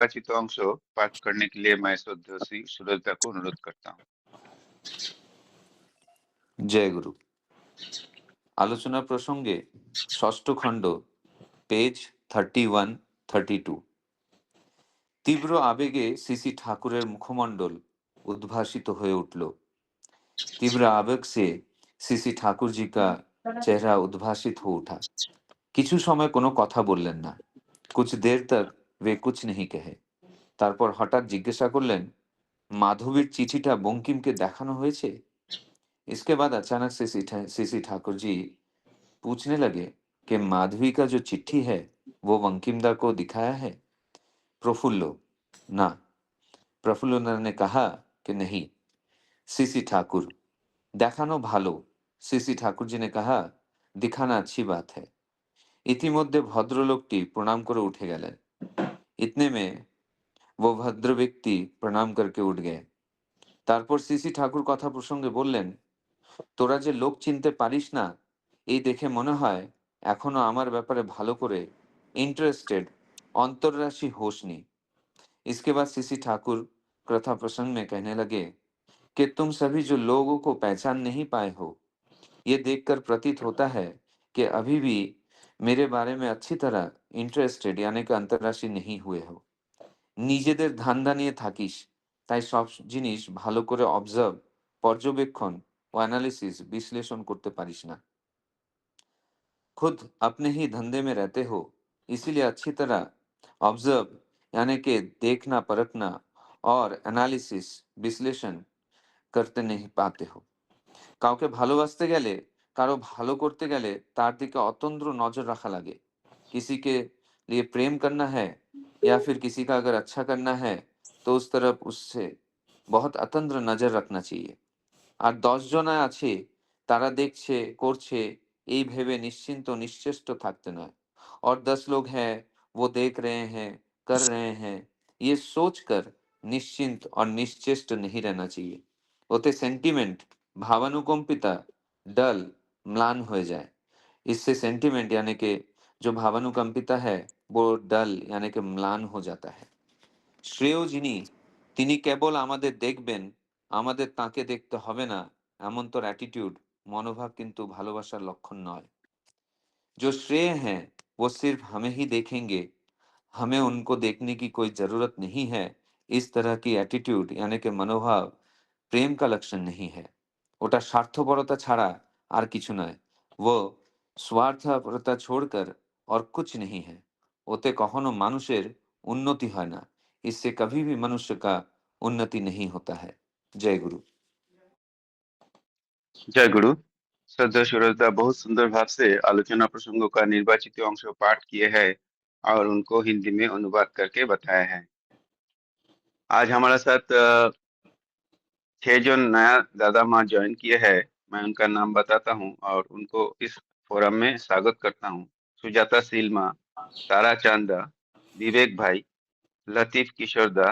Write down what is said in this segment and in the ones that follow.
निर्वाचित अंश पाठ करने के लिए मैं श्रद्धेय श्री सुरजदा को अनुरोध करता हूँ। जय गुरु। आलोचना प्रसंगे षष्ठ खंड पेज 31-32। तीव्र आवेगे सीसी ठाकुरेर मुखमंडल उद्भासित हो उठल। तीव्र आवेग से सीसी ठाकुर जी का चेहरा उद्भासित हो उठा। किछु समय कोनो कथा बोललेन ना। कुछ देर तक वे कुछ नहीं कहे। तारपर हठात जिज्ञासा करलेन, माधवीर चिठिटा बंकिमके देखानो हयेछे? इसके बाद अचानक से सीसी ठाकुर जी पूछने लगे कि माधवी का जो चिट्ठी है वो बंकिमदा को दिखाया है? प्रफुल्लो, ना। प्रफुल्ल ने कहा कि नहीं। सीसी ठाकुर, देखानो भालो। सीसी ठाकुर जी ने कहा, दिखाना अच्छी बात है। इतिमধ্যে भद्रलोकटी प्रणाम करे उठे गेलेन। इतने में वो भद्र व्यक्ति प्रणाम करके उठ गए। तारपर सीसी ठाकुर कथा प्रसंगे बोललेन, তোরা যে লোক চিনতে পারিস না এই দেখে মনে হয় এখনো আমার ব্যাপারে ভালো করে इंटरेस्टेड अंतर्राशि होशनी। इसके बाद सीसी ठाकुर कथा प्रसंग में कहने लगे कि तुम सभी जो लोगों को पहचान नहीं पाए हो, ये देखकर प्रतीत होता है कि अभी भी मेरे बारे में अच्छी तरह इंटरेस्टेड यानी कि अंतर्राशि नहीं हुए हो। নিজেদের ধান্দা নিয়ে থাকিস, তাই সব জিনিস ভালো করে অবজার্ভ, পর্যবেক্ষণ ও অ্যানালিসিস বিশ্লেষণ করতে পারিস না। खुद अपने ही धंधे में रहते हो, इसीलिए अच्छी तरह ऑब्जर्व यानी कि देखना परखना और एनालिसिस विश्लेषण करते नहीं पाते हो। কাউকে ভালোবাসতে গেলে, কারো ভালো করতে গেলে তার দিকে অতন্দ্র नजर रखा लगे। किसी के लिए प्रेम करना है या फिर किसी का अगर अच्छा करना है तो उस तरफ उससे बहुत अतंद्र नजर रखना चाहिए। আর 10 জনা আছে তারা দেখছে করছে এই ভেবে निश्चिंत ও निश्चेष्ट থাকতে নয়। और 10 लोग हैं वो देख रहे हैं कर रहे हैं ये सोचकर निश्चिंत और निश्चेष्ट नहीं रहना चाहिए। ওতে सेंटिमेंट भावानुकंपिता डल म्लान हो जाए। इससे सेंटिमेंट यानी कि जो भावानुकंपिता है वो डल यानी कि म्लान हो जाता है। শ্রেয় যিনি তিনি কেবল আমাদের দেখবেন, আমাদের তাকে দেখতে হবে না, এমন তোর অ্যাটিটিউড মনোভাব কিন্তু ভালোবাসার লক্ষণ নয়। जो श्रेय हैं वो सिर्फ हमें ही देखेंगे, हमें उनको देखने की कोई जरूरत नहीं है, इस तरह की एटीट्यूड यानी कि मनोभाव प्रेम का लक्षण नहीं है। ওটা স্বার্থপরতা ছাড়া আর কিছু নয়। वो स्वार्थपरता छोड़कर और कुछ नहीं है। ওতে কখনো মানুষের उन्नति হয় না। इससे कभी भी मनुष्य का उन्नति नहीं होता है। जय गुरु। जय गुरु। श्रद्धेय सुरजदा बहुत सुंदर भाव से आलोचना प्रसंगों का निर्वाचित अंश पाठ किए हैं और उनको हिंदी में अनुवाद करके बताया है। आज हमारे साथ 6 जन नया दादा माँ ज्वाइन किए हैं। मैं उनका नाम बताता हूँ और उनको इस फोरम में स्वागत करता हूँ। सुजाता सीलमा, तारा चांदा, विवेक भाई, लतीफ किशोर दा,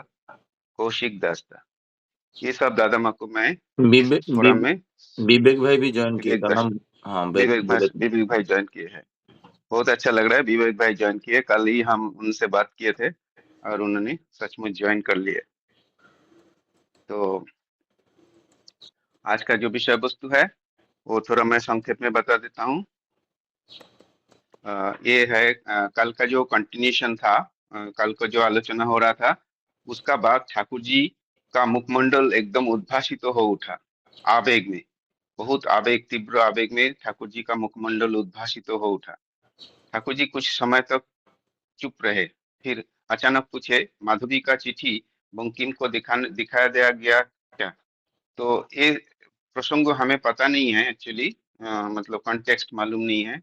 कौशिक दास दा, ये सब दादा माँ को मैं इस फोरम में विवेक भाई भी ज्वाइन किए विवेक का दास नाम। हाँ, विवेक भाई ज्वाइन किए हैं। बहुत अच्छा लग रहा है, विवेक भाई ज्वाइन किए। कल ही हम उनसे बात किए थे और उन्होंने सचमुच ज्वाइन कर लिए। तो आज का जो विषय वस्तु है वो थोड़ा मैं संक्षेप में बता देता हूँ। ये है कल का जो कंटिन्यूशन था, कल को जो आलोचना हो रहा था उसका बाद ठाकुर जी का मुखमंडल एकदम उद्भासित हो उठा। आवेग में, बहुत आवेग, तीव्र आवेग में ठाकुर जी का मुखमंडल उद्भासित हो उठा। ठाकुर जी कुछ समय तक चुप रहे, फिर अचानक पूछे, माधवी का चिट्ठी बंकिम को दिखाया दिया गया क्या? तो ये प्रसंग हमें पता नहीं है एक्चुअली, मतलब कॉन्टेक्स्ट मालूम नहीं है।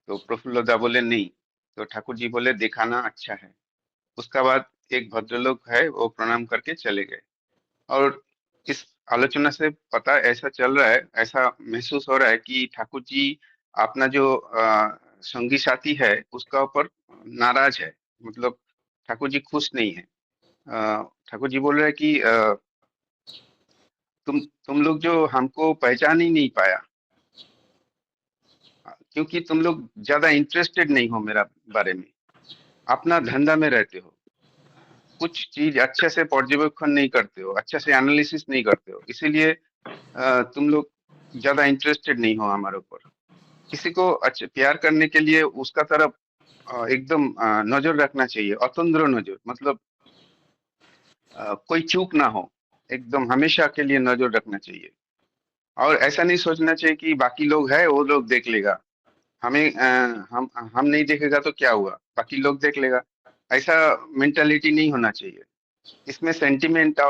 तो प्रफुल्लदा बोले नहीं, तो ठाकुर जी बोले दिखाना अच्छा है। उसका बाद एक भद्रलोक है वो प्रणाम करके चले गए। और इस आलोचना से पता ऐसा चल रहा है, ऐसा महसूस हो रहा है कि ठाकुर जी अपना जो संगी साथी है उसका ऊपर नाराज है। मतलब ठाकुर जी खुश नहीं है। ठाकुर जी बोल रहे हैं कि तुम लोग जो हमको पहचान ही नहीं पाया, क्योंकि तुम लोग ज्यादा इंटरेस्टेड नहीं हो मेरा बारे में। अपना धंधा में रहते हो, कुछ चीज अच्छे से पर्यवेक्षण नहीं करते हो, अच्छे से एनालिसिस नहीं करते हो, इसीलिए तुम लोग ज्यादा इंटरेस्टेड नहीं हो हमारे ऊपर। किसी को अच्छे प्यार करने के लिए उसका तरफ एकदम नजर रखना चाहिए, अतंद्र नजर, मतलब कोई चूक ना हो, एकदम हमेशा के लिए नजर रखना चाहिए। और ऐसा नहीं सोचना चाहिए कि बाकी लोग है वो लोग देख लेगा, हमें हम नहीं देखेगा तो क्या हुआ, बाकी लोग देख लेगा। ऐसा मेंटालिटी नहीं होना चाहिए। इसमें सेंटिमेंट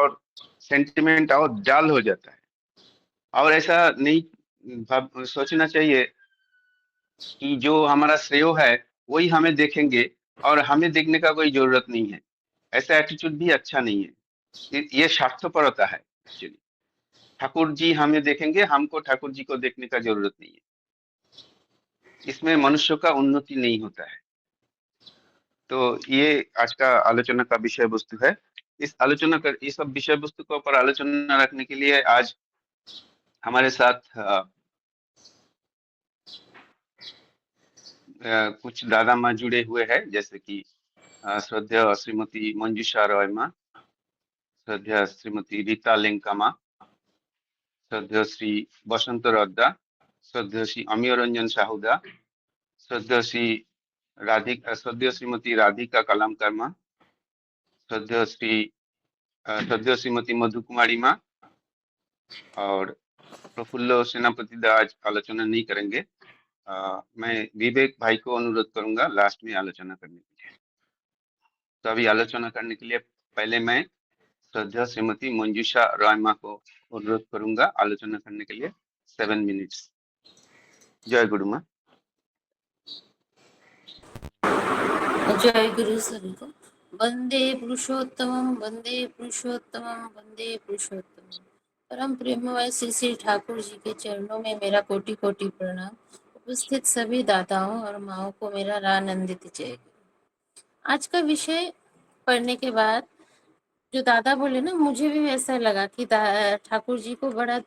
और जाल हो जाता है। और ऐसा नहीं सोचना चाहिए कि जो हमारा श्रेय है वही हमें देखेंगे और हमें देखने का कोई जरूरत नहीं है। ऐसा एटीट्यूड भी अच्छा नहीं है। ये स्वार्थपरता है एक्चुअली। ठाकुर जी हमें देखेंगे, हमको ठाकुर जी को देखने का जरूरत नहीं है। इसमें मनुष्य का उन्नति नहीं होता है। तो ये आज का आलोचना का विषय वस्तु है। ये सब विषय वस्तु के ऊपर आलोचना रखने के लिए आज हमारे साथ कुछ दादा माँ जुड़े हुए हैं, जैसे कि श्रद्धेय श्रीमती मंजूषा रॉय माँ, श्रद्धेय श्रीमती रीता लेंका माँ, श्रद्धेय श्री बसंत रद्दा, श्रद्धेय श्री अमीय रंजन साहुदा, श्रद्धेय श्रद्धेय श्रीमती राधिका कलामकर माँ, श्रद्धेय श्रद्धेय श्रीमती मधु कुमारी माँ, और प्रफुल्ल सेनापति दा आज आलोचना नहीं करेंगे। मैं विवेक भाई को अनुरोध करूंगा लास्ट में आलोचना करने के लिए। तो अभी आलोचना करने के लिए पहले मैं श्रद्धेय श्रीमती मंजूषा रॉय माँ को अनुरोध करूंगा आलोचना करने के लिए 7 मिनट्स। जय गुरु माँ। जय गुरु सभी को। वंदे पुरुषोत्तमम, वंदे पुरुषोत्तमम, वंदे पुरुषोत्तमम। परम प्रेममय श्री श्री ठाकुर जी के चरणों में मेरा कोटि कोटि प्रणाम। उपस्थित सभी दाताओं और माओं को मेरा रानंदित जय। आज का विषय पढ़ने के बाद जो दादा बोले ना, मुझे भी वैसा लगा कि ठाकुर जी को बड़ा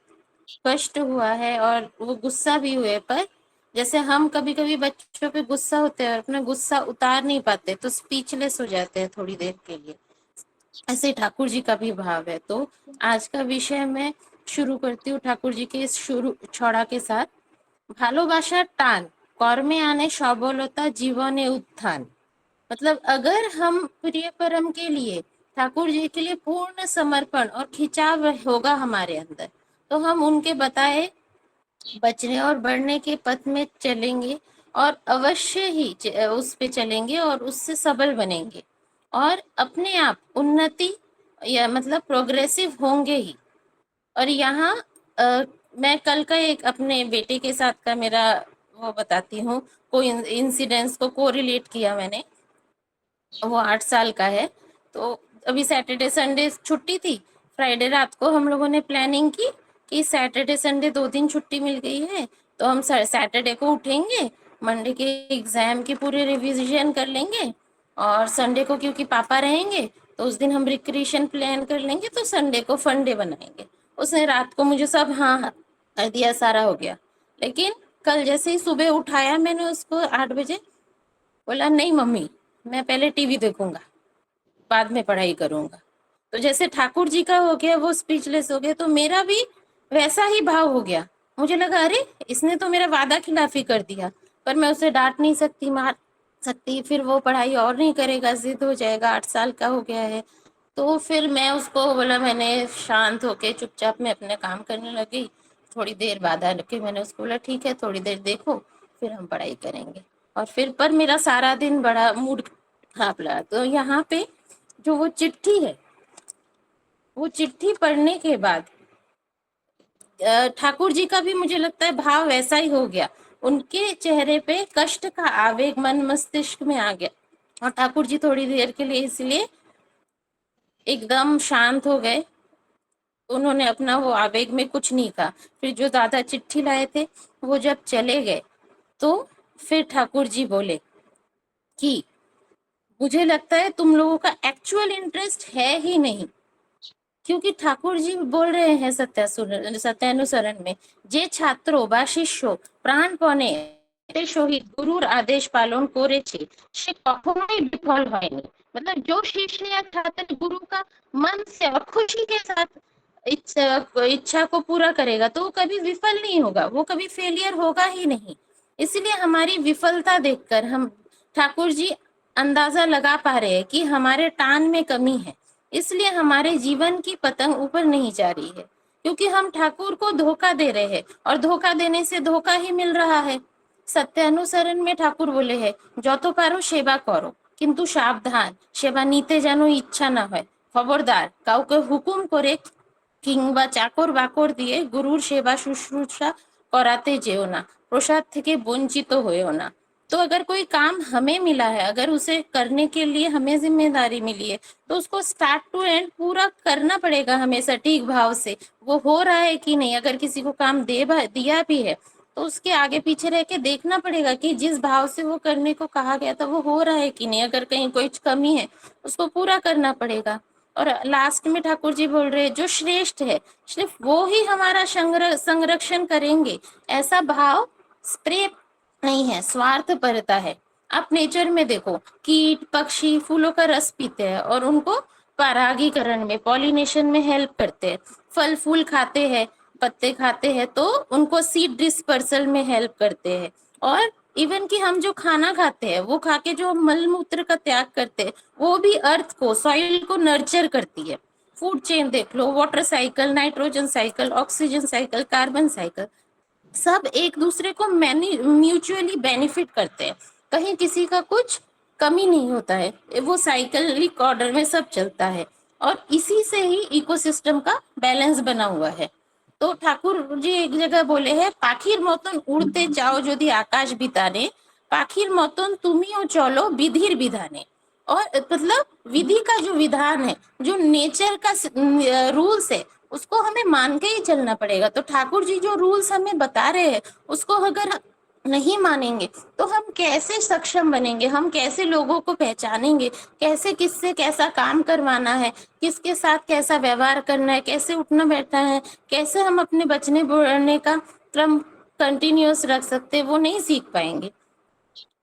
कष्ट हुआ है और वो गुस्सा भी हुए। पर जैसे हम कभी कभी बच्चों पे गुस्सा होते हैं और अपना गुस्सा उतार नहीं पाते तो स्पीचलेस हो जाते हैं थोड़ी देर के लिए, ऐसे ठाकुर जी का भी भाव है। तो आज का विषय मैं शुरू करती हूँ ठाकुर जी के इस शुरू ছড়া के साथ। ভালোবাসার টান কর্মে আনে সবলতা জীবনে উত্থান। मतलब अगर हम प्रिय परम के लिए, ठाकुर जी के लिए पूर्ण समर्पण और खिंचाव होगा हमारे अंदर, तो हम उनके बताए बचने और बढ़ने के पथ में चलेंगे और अवश्य ही उस पे चलेंगे और उससे सबल बनेंगे और अपने आप उन्नति या मतलब प्रोग्रेसिव होंगे ही। और यहाँ मैं कल का एक अपने बेटे के साथ का मेरा वो बताती हूँ, कोई इंसिडेंस को कोरिलेट किया मैंने। वो 8 साल का है। तो अभी सैटरडे संडे छुट्टी थी। फ्राइडे रात को हम लोगों ने प्लानिंग की कि सैटरडे संडे 2 दिन छुट्टी मिल गई है, तो हम सैटरडे को उठेंगे, मंडे के एग्जाम की पूरी रिविजन कर लेंगे और संडे को क्योंकि पापा रहेंगे तो उस दिन हम रिक्रिएशन प्लान कर लेंगे, तो संडे को फन डे बनाएंगे। उसने रात को मुझे सब हाँ हाँ कर दिया, सारा हो गया। लेकिन कल जैसे ही सुबह उठाया मैंने उसको 8 बजे, बोला नहीं मम्मी, मैं पहले टीवी देखूंगा, बाद में पढ़ाई करूंगा। तो जैसे ठाकुर जी का हो गया, वो स्पीचलेस हो गए, तो मेरा भी वैसा ही भाव हो गया। मुझे लगा अरे इसने तो मेरा वादा खिलाफी कर दिया, पर मैं उसे डांट नहीं सकती, मार सकती, फिर वो पढ़ाई और नहीं करेगा, जिद हो जाएगा, 8 साल का हो गया है। तो फिर मैं उसको बोला, मैंने शांत होके चुपचाप मैं अपने काम करने लगी। थोड़ी देर बाद आके मैंने उसको बोला ठीक है थोड़ी देर देखो, फिर हम पढ़ाई करेंगे। और फिर पर मेरा सारा दिन बड़ा मूड खराब लगा। तो यहाँ पे जो वो चिट्ठी है, वो चिट्ठी पढ़ने के बाद ठाकुर जी का भी मुझे लगता है भाव वैसा ही हो गया। उनके चेहरे पे कष्ट का आवेग मन मस्तिष्क में आ गया और ठाकुर जी थोड़ी देर के लिए इसलिए एकदम शांत हो गए। उन्होंने अपना वो आवेग में कुछ नहीं कहा। फिर जो दादा चिट्ठी लाए थे वो जब चले गए, तो फिर ठाकुर जी बोले कि मुझे लगता है तुम लोगों का एक्चुअल इंटरेस्ट है ही नहीं, क्योंकि ठाकुर जी बोल रहे हैं सत्यानुसरण में, जे छात्रों बा शिष्यों प्राणपणे শহীদ গুরুর আদেশ পালন করেছে সে কখনোই বিফল হয়নি। मतलब जो शिष्य या छात्र गुरु का मन से और खुशी के साथ इच्छा को पूरा करेगा तो वो कभी विफल नहीं होगा, वो कभी फेलियर होगा ही नहीं। इसलिए हमारी विफलता देखकर हम ठाकुर जी अंदाजा लगा पा रहे हैं कि हमारे टान में कमी है, इसलिए हमारे जीवन की पतंग ऊपर नहीं जा रही है, क्योंकि हम ठाकुर को धोखा दे रहे हैं और धोखा देने से धोखा ही मिल रहा है। সত্যানুসরণ में ঠাকুর বলে है যত পারো সেবা করো, কিন্তু সাবধান সেবা নিতে যেন ইচ্ছা না হয়। খবরদার কাউকে হুকুম করে কিংবা চাকর বাকর দিয়ে গুরুর সেবা শুশ্রূষা कराते যেও না, प्रसाद থেকে বঞ্চিত হয়েও না। तो अगर कोई काम हमें मिला है, अगर उसे करने के लिए हमें जिम्मेदारी मिली है, तो उसको स्टार्ट टू एंड पूरा करना पड़ेगा हमें सटीक भाव से। वो हो रहा है कि नहीं, अगर किसी को काम दिया भी है तो उसके आगे पीछे रह के देखना पड़ेगा कि जिस भाव से वो करने को कहा गया था वो हो रहा है कि नहीं। अगर कहीं कोई कमी है उसको पूरा करना पड़ेगा। और लास्ट में ठाकुर जी बोल रहे हैं जो श्रेष्ठ है सिर्फ वो ही हमारा संरक्षण करेंगे, ऐसा भाव स्प्रे नहीं है, स्वार्थ परता है। आप नेचर में देखो, कीट पक्षी फूलों का रस पीते हैं और उनको परागीकरण में पॉलिनेशन में हेल्प करते हैं। फल फूल खाते हैं, पत्ते खाते हैं तो उनको सीड डिस्पर्सल में हेल्प करते हैं। और इवन कि हम जो खाना खाते हैं वो खा के जो मल मूत्र का त्याग करते हैं वो भी अर्थ को सॉइल को नर्चर करती है। फूड चेन देख लो, water cycle, nitrogen cycle, oxygen cycle, carbon cycle, सब एक दूसरे को म्यूचुअली बेनिफिट करते हैं, कहीं किसी का कुछ कमी नहीं होता है, वो साइकिलिक ऑर्डर में सब चलता है और इसी से ही इकोसिस्टम का बैलेंस बना हुआ है। तो ठाकुर जी एक जगह बोले हैं পাখির মতন উড়তে চাও যদি আকাশ বিতানে, পাখির মতন তুমিও চলো বিধির বিধানে। और मतलब विधि का जो विधान है, जो नेचर का रूल्स है, उसको हमें मान के ही चलना पड़ेगा। तो ठाकुर जी जो रूल्स हमें बता रहे हैं उसको अगर नहीं मानेंगे तो हम कैसे सक्षम बनेंगे, हम कैसे लोगों को पहचानेंगे, कैसे किससे कैसा काम करवाना है, किसके साथ कैसा व्यवहार करना है, कैसे उठना बैठना है, कैसे हम अपने बचने बढ़ने का क्रम कंटिन्यूअस रख सकते हैं, वो नहीं सीख पाएंगे।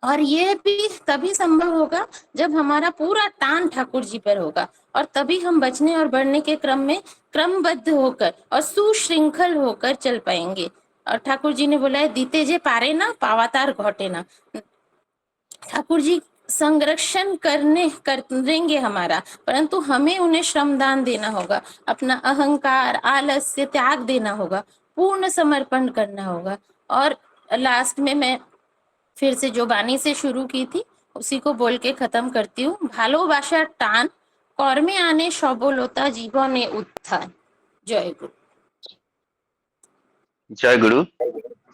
और ये भी तभी संभव होगा जब हमारा पूरा टान ठाकुर जी पर होगा, और तभी हम बचने और बढ़ने के क्रम में क्रमबद्ध होकर और सुशृंखल होकर चल पाएंगे। और ठाकुर जी ने बोला है दीते जे पारे ना पावातार घटे ना। ठाकुर जी संरक्षण करेंगे हमारा, परंतु हमें उन्हें श्रमदान देना होगा, अपना अहंकार आलस्य त्याग देना होगा, पूर्ण समर्पण करना होगा। और लास्ट में मैं फिर से जो बानी से शुरू की थी उसी को बोल के खत्म करती हूँ। ভালোবাসার টান কর্মে আনে সবলতা জীবনে উত্থান। জয় গুরু। जय गुरु।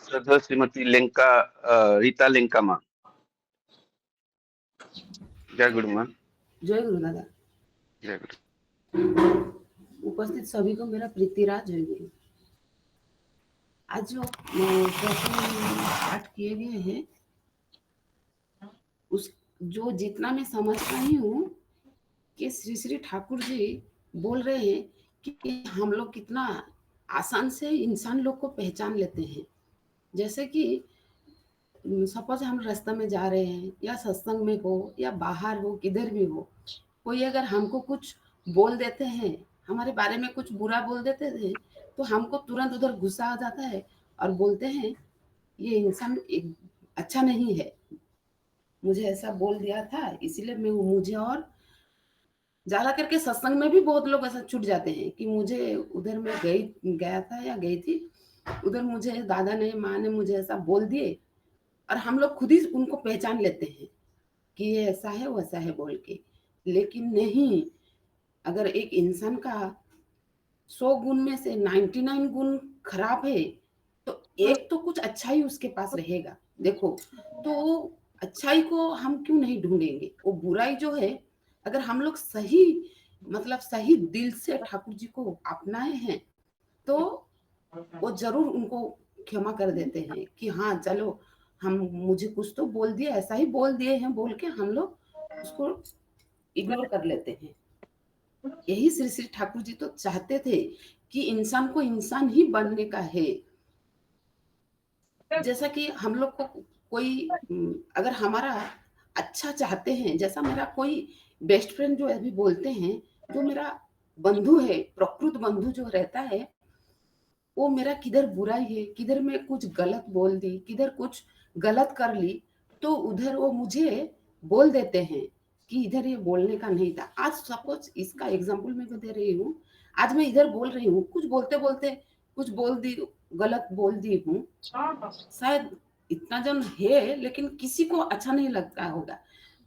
श्रद्धा श्रीमती रीता लिंका माँ। जय गुरु माँ। जय गुरु दादा। जय गुरु। उपस्थित सभी को मेरा प्रीतिराज जय गुरु। आज जो प्रश्न पाठ किए गए हैं उस जो जितना मैं समझ पाई हूँ कि श्री श्री ठाकुर जी बोल रहे हैं कि हम लोग कितना आसान से इंसान लोग को पहचान लेते हैं। जैसे कि सपोज हम रास्ते में जा रहे हैं या सत्संग में हो या बाहर हो, किधर भी हो, कोई अगर हमको कुछ बोल देते हैं, हमारे बारे में कुछ बुरा बोल देते हैं तो हमको तुरंत उधर गुस्सा आ जाता है और बोलते हैं ये इंसान अच्छा नहीं है, मुझे ऐसा बोल दिया था इसीलिए मुझे। और ज्यादा करके सत्संग में भी बहुत लोग ऐसा छूट जाते हैं कि मुझे उधर में गया था या गई थी, उधर मुझे दादा ने माँ ने मुझे ऐसा बोल दिए और हम लोग खुद ही उनको पहचान लेते हैं कि ये ऐसा है वैसा है बोल के। लेकिन नहीं, अगर एक इंसान का 100 गुण में से 99 गुण खराब है तो एक तो कुछ अच्छा ही उसके पास रहेगा। देखो, तो अच्छाई को हम क्यों नहीं ढूंढेंगे, वो बुराई जो है अगर हम लोग सही मतलब सही दिल से ठाकुर जी को अपनाए हैं तो वो जरूर उनको क्षमा कर देते हैं कि हाँ चलो हम मुझे कुछ तो बोल दिया, ऐसा ही बोल दिए हैं बोल के हम लोग उसको इग्नोर कर लेते हैं। यही श्री श्री ठाकुर जी तो चाहते थे कि इंसान को इंसान ही बनने का है। जैसा कि हम लोग को कोई अगर हमारा अच्छा चाहते हैं, जैसा मेरा कोई बेस्ट फ्रेंड जो अभी बोलते हैं, जो मेरा बंधु है, प्रकृत बंधु जो रहता है, वो मेरा किधर बुराई है, किधर मैं कुछ गलत बोल दी, किधर कुछ गलत कर ली, तो उधर वो मुझे बोल देते हैं कि इधर ये बोलने का नहीं था। आज सपोज इसका एग्जांपल मैं दे रही हूँ, आज मैं इधर बोल रही हूँ, कुछ बोलते बोलते कुछ बोल दी, गलत बोल दी हूँ, शायद इतना जन है लेकिन किसी को अच्छा नहीं लगता होगा,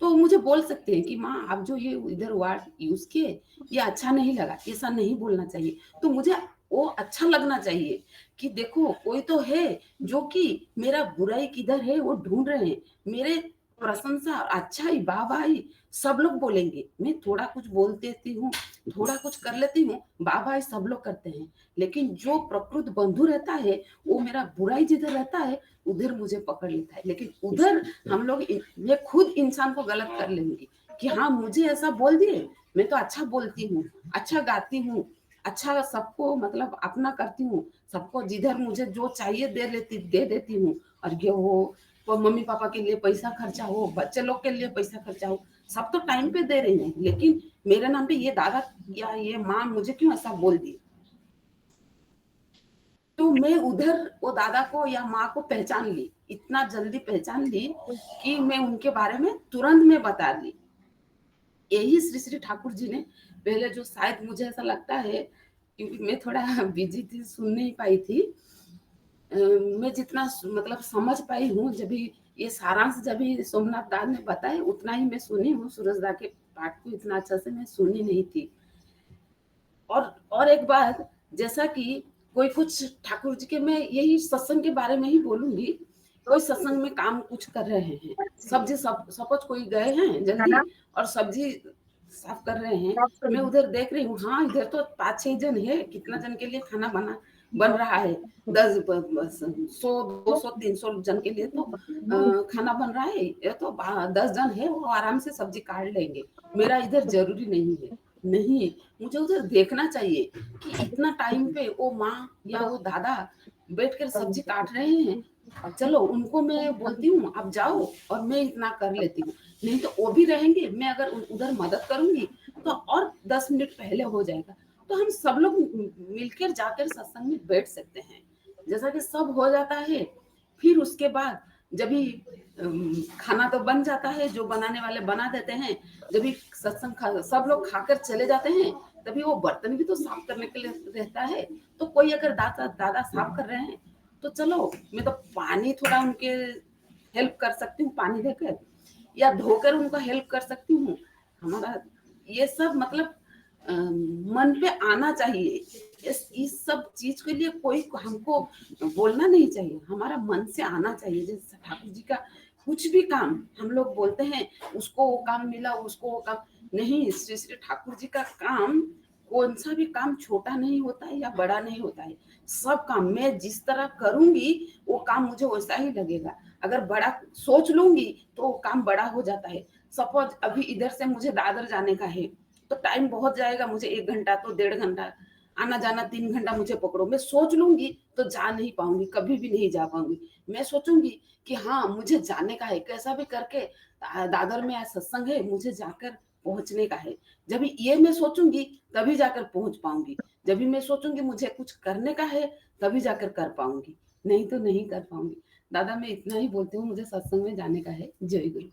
तो मुझे बोल सकते हैं कि माँ आप जो ये इधर वर्ड यूज किए ये अच्छा नहीं लगा, ऐसा नहीं बोलना चाहिए। तो मुझे वो अच्छा लगना चाहिए कि देखो कोई तो है जो कि मेरा बुराई किधर है वो ढूंढ रहे हैं, मेरे प्रशंसा अच्छाई वाहवाही सब लोग बोलेंगे। मैं थोड़ा कुछ बोल देती हूँ, थोड़ा कुछ कर लेती हूँ, वाहवाही सब लोग करते हैं, लेकिन जो प्रकृत बंधु रहता है वो मेरा बुराई जिधर रहता है उधर मुझे पकड़ लेता है। लेकिन उधर हम लोग मैं खुद इंसान को गलत कर लेंगी कि हाँ मुझे ऐसा बोल दिए, मैं तो अच्छा बोलती हूँ, अच्छा गाती हूँ, अच्छा सबको मतलब अपना करती हूँ, सबको जिधर मुझे जो चाहिए दे देती हूँ। और ये हो वो मम्मी पापा के लिए पैसा खर्चा हो, बच्चे लोग के लिए पैसा खर्चा हो, सब तो टाइम पे दे रही हूँ, लेकिन मेरे नाम पे ये दादा या ये माँ मुझे क्यों ऐसा बोल दी। तो मैं उधर वो दादा को या माँ को पहचान ली, इतना जल्दी पहचान ली कि मैं उनके बारे में तुरंत में बता दी। यही श्री श्री ठाकुर जी ने पहले जो शायद मुझे ऐसा लगता है क्योंकि मैं थोड़ा बिजी थी सुन नहीं पाई थी, मैं जितना मतलब समझ पाई हूँ जब भी ये सारांश जब भी सोमनाथ दास ने बताए उतना ही मैं सुनी हूँ, सूरज दा के पाठ को इतना अच्छा से मैं सुनी नहीं थी। और एक बात, जैसा कि कोई कुछ ठाकुर जी के मैं यही सत्संग के बारे में ही बोलूंगी, कोई सत्संग में काम कुछ कर रहे हैं, सब्जी सपोज कोई गए हैं जल्दी और सब्जी साफ कर रहे हैं, मैं उधर देख रही हूँ, हाँ इधर तो 5-6 जन है, कितना जन के लिए खाना बन रहा है, 100 200 300 जन के लिए तो खाना बन रहा है, ये तो 10 जन है वो आराम से सब्जी काट लेंगे, मेरा इधर जरूरी नहीं है। नहीं, मुझे उधर देखना चाहिए कि इतना टाइम पे वो माँ या वो दादा बैठकर सब्जी काट रहे हैं, चलो उनको मैं बोलती हूँ आप जाओ और मैं इतना कर लेती हूँ, नहीं तो वो भी रहेंगे, मैं अगर उधर मदद करूंगी तो और 10 मिनट पहले हो जाएगा, तो हम सब लोग मिलकर जाकर सत्संग में बैठ सकते हैं। जैसा कि सब हो जाता है, फिर उसके बाद जब भी खाना तो बन जाता है, जो बनाने वाले बना देते हैं, जब भी सत्संग सब लोग खाकर चले जाते हैं, तभी वो बर्तन भी तो साफ करने के लिए रहता है, तो कोई अगर दादा दादा साफ कर रहे हैं तो चलो मैं तो पानी थोड़ा उनके हेल्प कर सकती हूँ, पानी देकर या धोकर उनको हेल्प कर सकती हूँ। हमारा ये सब मतलब मन पे आना चाहिए, इस सब चीज के लिए कोई हमको बोलना नहीं चाहिए, हमारा मन से आना चाहिए। जैसे ठाकुर जी का कुछ भी काम हम लोग बोलते हैं, उसको वो काम मिला, उसको वो काम नहीं, श्री श्री ठाकुर जी का काम कौन सा भी काम छोटा नहीं होता है या बड़ा नहीं होता है, सब काम मैं जिस तरह करूंगी वो काम मुझे वैसा ही लगेगा। अगर बड़ा सोच लूंगी तो वो काम बड़ा हो जाता है। सपोज अभी इधर से मुझे दादर जाने का है तो टाइम बहुत जाएगा, मुझे 1 घंटा तो 1.5 घंटा, आना जाना 3 घंटा मुझे पकड़ो, मैं सोच लूंगी तो जा नहीं पाऊंगी, कभी भी नहीं जा पाऊंगी। मैं सोचूंगी कि हाँ मुझे जाने का है, कैसा भी करके दादर में आज सत्संग है, मुझे जाकर पहुंचने का है। जब ये मैं सोचूंगी तभी जाकर पहुंच पाऊंगी, जब भी मैं सोचूंगी मुझे कुछ करने का है तभी जाकर कर पाऊंगी, नहीं तो नहीं कर पाऊंगी। दादा मैं इतना ही बोलती हूँ, मुझे सत्संग में जाने का है। जय गुरु।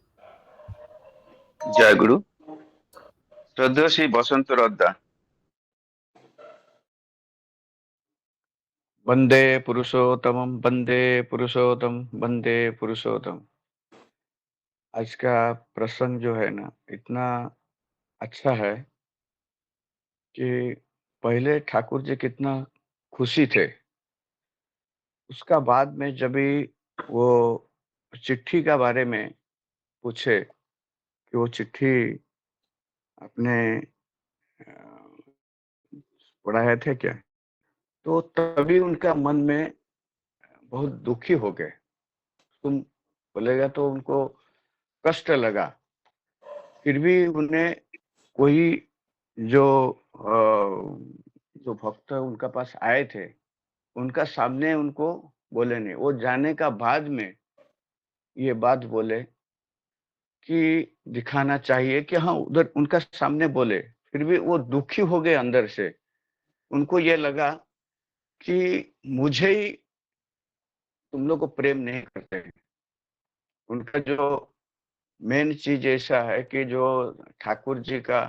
जय गुरु। শ্রদ্ধেয় শ্রী বসন্ত রদ্দা। वंदे पुरुषोत्तमम वंदे पुरुषोत्तम वंदे पुरुषोत्तम। आज का प्रसंग जो है ना इतना अच्छा है कि पहले ठाकुर जी कितना खुशी थे, उसका बाद में जब भी वो चिट्ठी का बारे में पूछे कि वो चिट्ठी आपने पढ़ाए थे क्या, तो तभी उनका मन में बहुत दुखी हो गए। तुम बोलेगा तो उनको कष्ट लगा, फिर भी उन्हें कोई जो जो भक्त उनका पास आए थे, उनका सामने उनको बोले नहीं। वो जाने का बाद में ये बात बोले कि दिखाना चाहिए कि हाँ, उधर उनका सामने बोले, फिर भी वो दुखी हो गए अंदर से। उनको ये लगा कि मुझे ही तुम लोग को प्रेम नहीं करते हैं। उनका जो मेन चीज़ ऐसा है कि जो ठाकुर जी का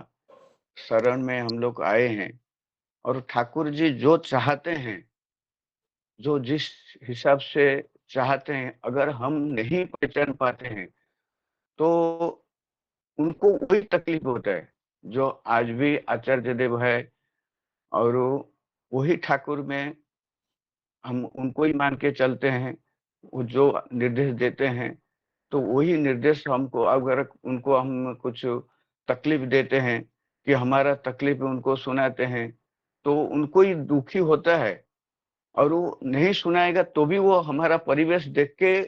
शरण में हम लोग आए हैं और ठाकुर जी जो चाहते हैं, जो जिस हिसाब से चाहते हैं, अगर हम नहीं पहचान पाते हैं, तो उनको वही तकलीफ होता है, जो आज भी आचार्य देव है और वही ठाकुर में हम उनको ही मान के चलते हैं। वो जो निर्देश देते हैं, तो वही निर्देश हमको अगर उनको हम कुछ तकलीफ देते हैं कि हमारा तकलीफ उनको सुनाते हैं, तो उनको ही दुखी होता है और वो नहीं सुनाएगा तो भी वो हमारा परिवेश देख के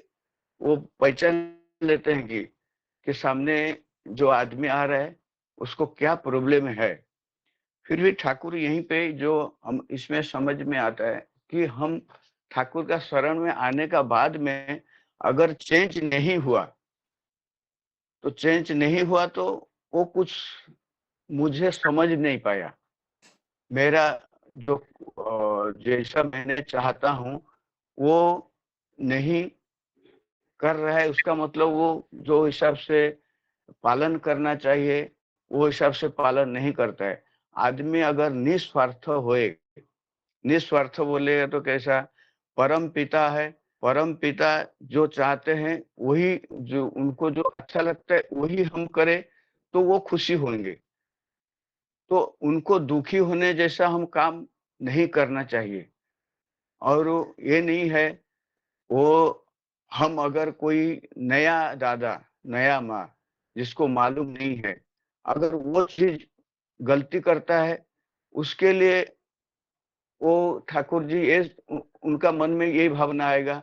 वो पहचान लेते हैं कि सामने जो आदमी आ रहा है, उसको क्या प्रॉब्लम है। फिर भी ठाकुर यहीं पे जो हम इसमें समझ में आता है कि हम ठाकुर का शरण में आने का बाद में अगर चेंज नहीं हुआ, तो चेंज नहीं हुआ तो वो कुछ मुझे समझ नहीं पाया। मेरा जो जैसा मैंने चाहता हूँ, वो नहीं कर रहा है, उसका मतलब वो जो हिसाब से पालन करना चाहिए, वो हिसाब से पालन नहीं करता है। आदमी अगर निस्वार्थ होए, निस्वार्थ बोलेगा तो कैसा? परम पिता है, परम पिता जो चाहते हैं वही, जो उनको जो अच्छा लगता है वही हम करें, तो वो खुशी होंगे। तो उनको दुखी होने जैसा हम काम नहीं करना चाहिए। और ये नहीं है, वो हम अगर कोई नया दादा, नया माँ जिसको मालूम नहीं है, अगर वो चीज़ गलती करता है, उसके लिए वो ठाकुर जी ये उनका मन में यही भावना आएगा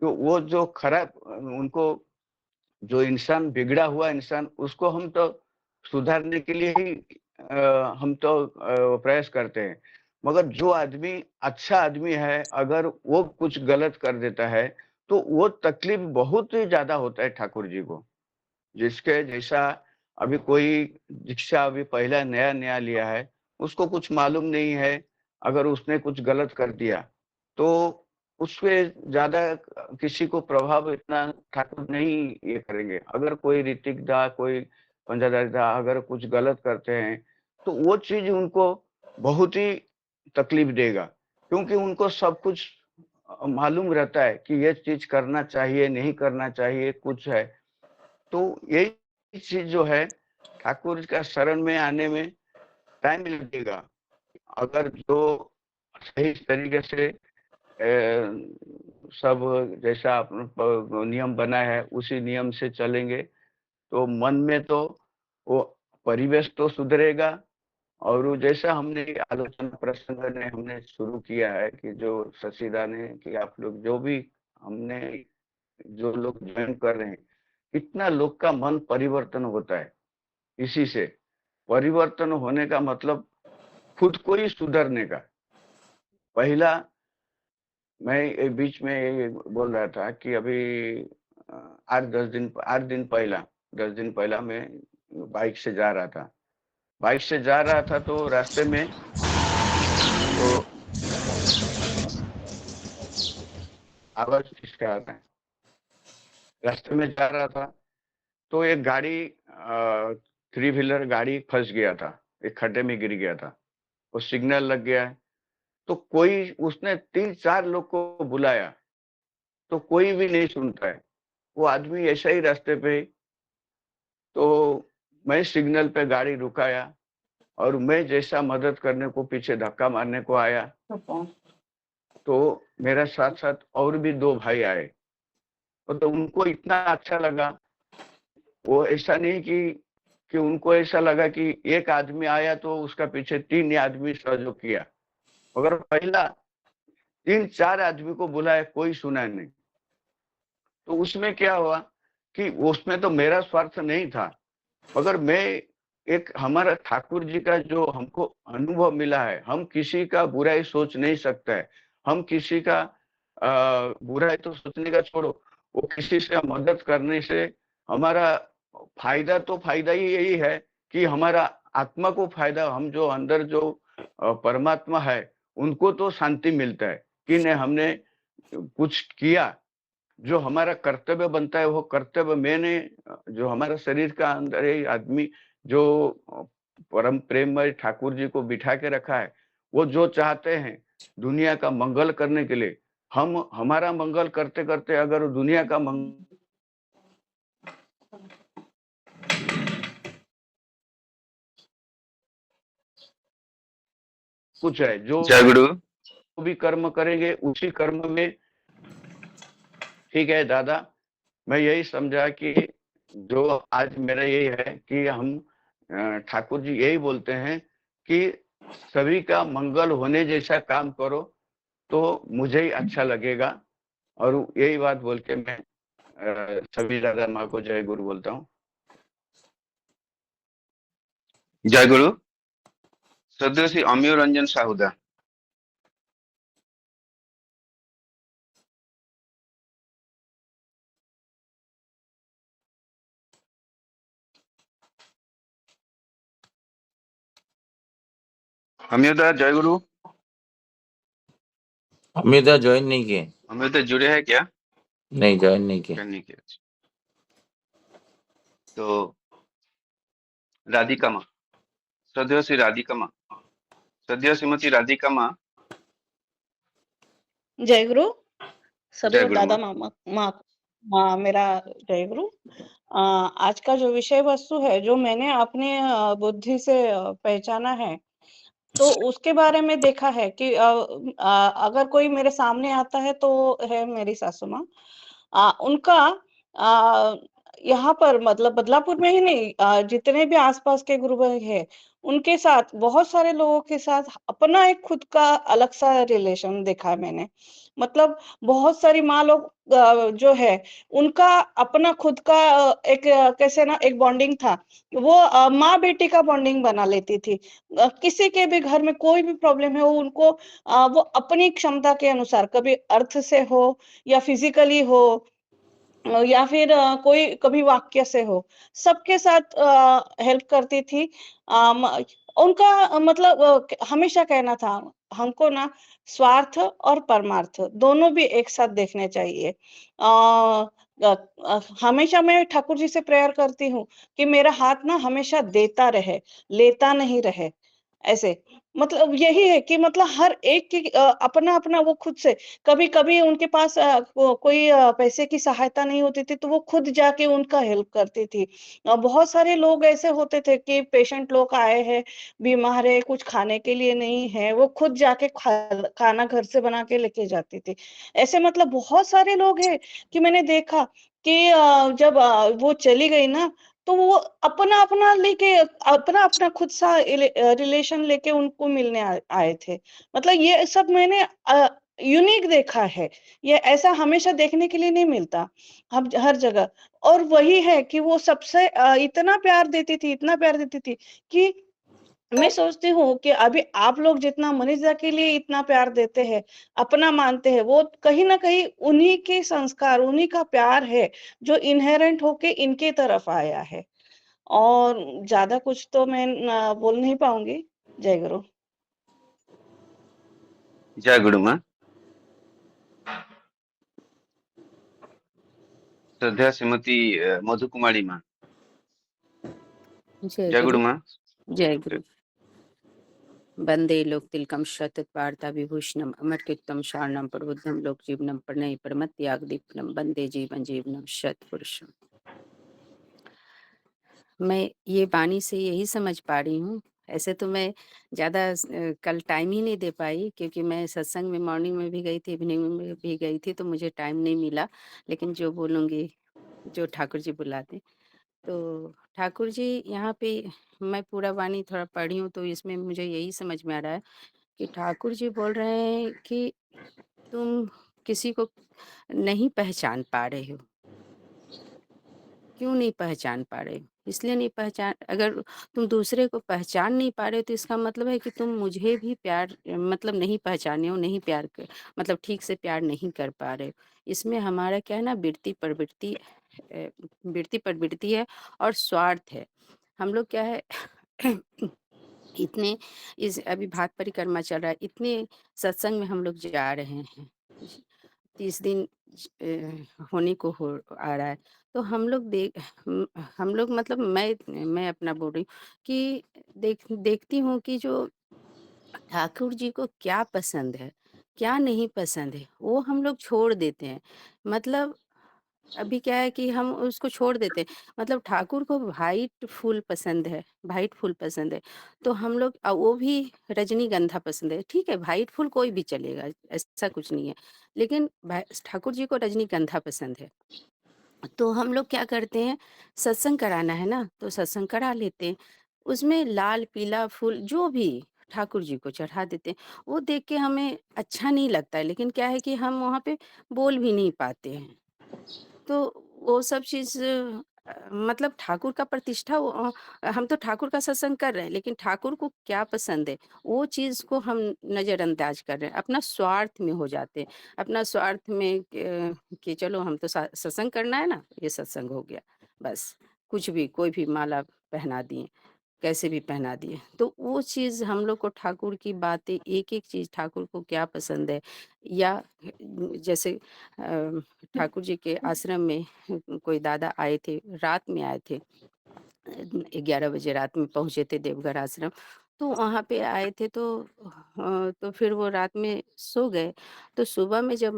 कि वो जो खराब उनको जो इंसान बिगड़ा हुआ इंसान, उसको हम तो सुधारने के लिए ही हम तो प्रयास करते हैं। मगर जो आदमी अच्छा आदमी है, अगर वो कुछ गलत कर देता है, तो वो तकलीफ बहुत ही ज़्यादा होता है ठाकुर जी को। जिसके जैसा अभी कोई दीक्षा अभी पहला नया-नया लिया है, उसको कुछ मालूम नहीं है, अगर उसने कुछ गलत कर दिया, तो उसपे ज़्यादा किसी को प्रभाव इतना ठाकुर नहीं ये करेंगे। अगर कोई ऋतिक दा, कोई पंजाधारी दा अगर कुछ गलत करते हैं, तो वो चीज़ उनको बहुत ही तकलीफ देगा, क्योंकि उनको सब कुछ मालूम रहता है कि ये चीज़ करना चाहिए, नहीं करना चाहिए, कुछ है। तो यही चीज़ जो है, ठाकुर का शरण में आने में टाइम लगेगा। अगर जो सही तरीके से सब जैसा नियम बना है, उसी नियम से चलेंगे, तो मन में तो वो परिवेश तो सुधरेगा। और वो जैसा हमने आलोचना प्रसंग ने हमने शुरू किया है कि जो शशिदा ने कि आप लोग जो भी हमने जो लोग ज्वाइन कर रहे हैं, कितना लोग का मन परिवर्तन होता है इसी से। परिवर्तन होने का मतलब खुद को ही सुधरने का। पहला मैं बीच में ये बोल रहा था कि अभी 10 दिन पहला मैं बाइक से जा रहा था। बाइक से जा रहा था तो रास्ते में तो आवाज़ किसका आ रहा है? रास्ते में जा रहा था, तो एक गाड़ी 3 व्हीलर गाड़ी फँस गया था, एक खड्डे में गिर गया था। वो सिग्नल लग गया है, तो कोई उसने 3-4 लोग को बुलाया, तो कोई भी नहीं सुनता है। वो आदमी ऐसा ही रास्ते पे, तो मैं सिग्नल पे गाड़ी रुकाया और मैं जैसा मदद करने को पीछे धक्का मारने को आया, तो मेरा साथ-साथ और भी 2 भाई आए। तो उनको इतना अच्छा लगा, वो ऐसा नहीं कि उनको ऐसा लगा कि एक आदमी आया तो उसका पीछे 3 आदमी सहयोग किया। मगर पहला 3-4 आदमी को बुलाया, कोई सुना नहीं। तो उसमें क्या हुआ कि उसमें तो मेरा स्वार्थ नहीं था, मगर मैं एक हमारा ठाकुर जी का जो हमको अनुभव मिला है, हम किसी का बुराई सोच नहीं सकता है। हम किसी का बुराई तो सोचने का छोड़ो, वो किसी से मदद करने से हमारा फायदा ही यही है कि हमारा आत्मा को फायदा, हम जो अंदर जो परमात्मा है उनको तो शांति मिलता है कि नहीं हमने कुछ किया, जो हमारा कर्तव्य बनता है वो कर्तव्य मैंने जो हमारा शरीर का अंदर है आदमी जो परम प्रेममय ठाकुर जी को बिठा के रखा है, वो जो चाहते हैं दुनिया का मंगल करने के लिए, हम हमारा मंगल करते-करते अगर दुनिया का कुछ है, जो जय गुरु। भी कर्म करेंगे उसी कर्म में ठीक है दादा, मैं यही समझा कि जो आज मेरा यही है कि हम ठाकुर जी यही बोलते हैं कि सभी का मंगल होने जैसा काम करो तो मुझे ही अच्छा लगेगा, और यही बात बोल के मैं सभी दादा माँ को जय गुरु बोलता हूँ। जय गुरु। श्रद्धेय श्री अमिय रंजन साहुदा। अमियोदा जय गुरु। अमिता ज्वाइन नहीं किए। अमियोदा जुड़े हैं क्या? नहीं, ज्वाइन नहीं किए। करने के तो राधिका माँ, श्रद्धेय श्री राधिका माँ, श्रद्धेय श्रीमती राधिका माँ। जय गुरु सभी जय और गुरु दादा माँ। मामा माँ माँ मेरा जय गुरु। आज का जो विषय वस्तु है जो मैंने अपने बुद्धि से पहचाना है, तो उसके बारे में देखा है कि अगर कोई मेरे सामने आता है तो है मेरी सासू माँ। उनका अ, यहाँ पर मतलब बदलापुर में ही नहीं, जितने भी आसपास के गुरु भाई हैं, उनके साथ बहुत सारे लोगों के साथ अपना एक खुद का अलग सा रिलेशन देखा है मैंने। मतलब बहुत सारी माँ लोग जो है उनका अपना खुद का एक कैसे ना एक बॉन्डिंग था। वो माँ बेटी का बॉन्डिंग बना लेती थी। किसी के भी घर में कोई भी प्रॉब्लम है वो उनको वो अपनी क्षमता के अनुसार कभी अर्थ से हो या फिजिकली हो या फिर कोई कभी वाक्य से हो, सबके साथ हेल्प करती थी। म उनका मतलब हमेशा कहना था, हमको ना स्वार्थ और परमार्थ दोनों भी एक साथ देखने चाहिए। हमेशा मैं ठाकुर जी से प्रेयर करती हूँ कि मेरा हाथ ना हमेशा देता रहे, लेता नहीं रहे, ऐसे। मतलब यही है कि मतलब हर एक की अपना-अपना वो खुद से कभी-कभी उनके पास कोई पैसे की सहायता नहीं होती थी, तो वो खुद जाके उनका हेल्प करती थी। बहुत सारे लोग ऐसे होते थे कि पेशेंट लोग आए हैं, बीमार है, कुछ खाने के लिए नहीं है, वो खुद जाके खाना घर से बना के लेके जाती थी। ऐसे मतलब बहुत सारे लोग हैं कि मैंने देखा कि जब वो चली गई ना, तो वो अपना-अपना लेके अपना-अपना खुद सा रिलेशन लेके उनको मिलने आए थे। मतलब ये सब मैंने यूनिक देखा है। ये ऐसा हमेशा देखने के लिए नहीं मिलता, हम हर जगह। और वही है कि वो सबसे इतना प्यार देती थी कि मैं सोचती हूँ कि अभी आप लोग जितना मनीषा के लिए इतना प्यार देते हैं, अपना मानते हैं, वो कहीं न कहीं उन्हीं के संस्कार, उन्हीं का प्यार है, जो इन्हेरेंट होके इनके तरफ आया है। और ज़्यादा कुछ तो मैं बोल नहीं पाऊँगी। जय गुरु। जय गुरु माँ। श्रद्धेय श्रीमती मधु कुमारी माँ। जय जय गुरु गुरु। माँ। जय गुरु। वंदे लोकतिलकं शतद्वार्ताविभूषणम् अमरकीर्तितं शरणं प्रबुद्धं लोकजीवनं प्रणय परमत्यागदीपनं वंदे जीवन जीवनं शतपुरुषम्। मैं ये वाणी से यही समझ पा रही हूँ। ऐसे तो मैं ज़्यादा कल टाइम ही नहीं दे पाई क्योंकि मैं सत्संग में मॉर्निंग में भी गई थी, इवनिंग में भी गई थी, तो मुझे टाइम नहीं मिला। लेकिन जो बोलूँगी, जो ठाकुर जी बुलाते। तो ठाकुर जी यहाँ पे मैं पूरा वाणी थोड़ा पढ़ी हूँ, तो इसमें मुझे यही समझ में आ रहा है कि ठाकुर जी बोल रहे हैं कि तुम किसी को नहीं पहचान पा रहे हो। क्यों नहीं पहचान पा रहे हो? इसलिए नहीं पहचान अगर तुम दूसरे को पहचान नहीं पा रहे हो तो इसका मतलब है कि तुम मुझे भी प्यार मतलब नहीं पहचाने हो, नहीं प्यार कर मतलब ठीक से प्यार नहीं कर पा रहे हो। इसमें हमारा क्या है ना वृत्ति प्रवृत्ति है और स्वार्थ है। हम लोग क्या है इतने इस अभी भाट परिक्रमा चल रहा है, इतने सत्संग में हम लोग जा रहे हैं। 30 दिन होने को हो आ रहा है। तो हम लोग मतलब मैं अपना बोल रही हूँ कि देखती हूँ कि जो ठाकुर जी को क्या पसंद है, क्या नहीं पसंद है, वो हम लोग छोड़ देते हैं। मतलब अभी क्या है कि हम उसको छोड़ देते हैं। मतलब ठाकुर को व्हाइट फूल पसंद है, व्हाइट फूल पसंद है, तो हम लोग वो भी रजनीगंधा पसंद है। ठीक है, व्हाइट फूल कोई भी चलेगा, ऐसा कुछ नहीं है। लेकिन ठाकुर जी को रजनीगंधा पसंद है। तो हम लोग क्या करते हैं, सत्संग कराना है ना, तो सत्संग करा लेते हैं। उसमें लाल, पीला फूल जो भी ठाकुर जी को चढ़ा देते हैं। वो देख के हमें अच्छा नहीं लगता है, लेकिन क्या है कि हम वहाँ पे बोल भी नहीं पाते हैं। तो वो सब चीज़ मतलब ठाकुर का प्रतिष्ठा हम तो ठाकुर का सत्संग कर रहे हैं, लेकिन ठाकुर को क्या पसंद है, वो चीज़ को हम नज़रअंदाज कर रहे हैं, अपना स्वार्थ में हो जाते हैं। अपना स्वार्थ में कि चलो हम तो सत्संग करना है ना, ये सत्संग हो गया, बस। कुछ भी, कोई भी माला पहना दिए, कैसे भी पहना दिए। तो वो चीज़ हम लोग को ठाकुर की बातें एक-एक चीज़ ठाकुर को क्या पसंद है या जैसे ठाकुर जी के आश्रम में कोई दादा आए थे, रात में आए थे। 11 बजे रात में पहुँचे थे देवघर आश्रम। तो वहाँ पे आए थे तो फिर वो रात में सो गए। तो सुबह में जब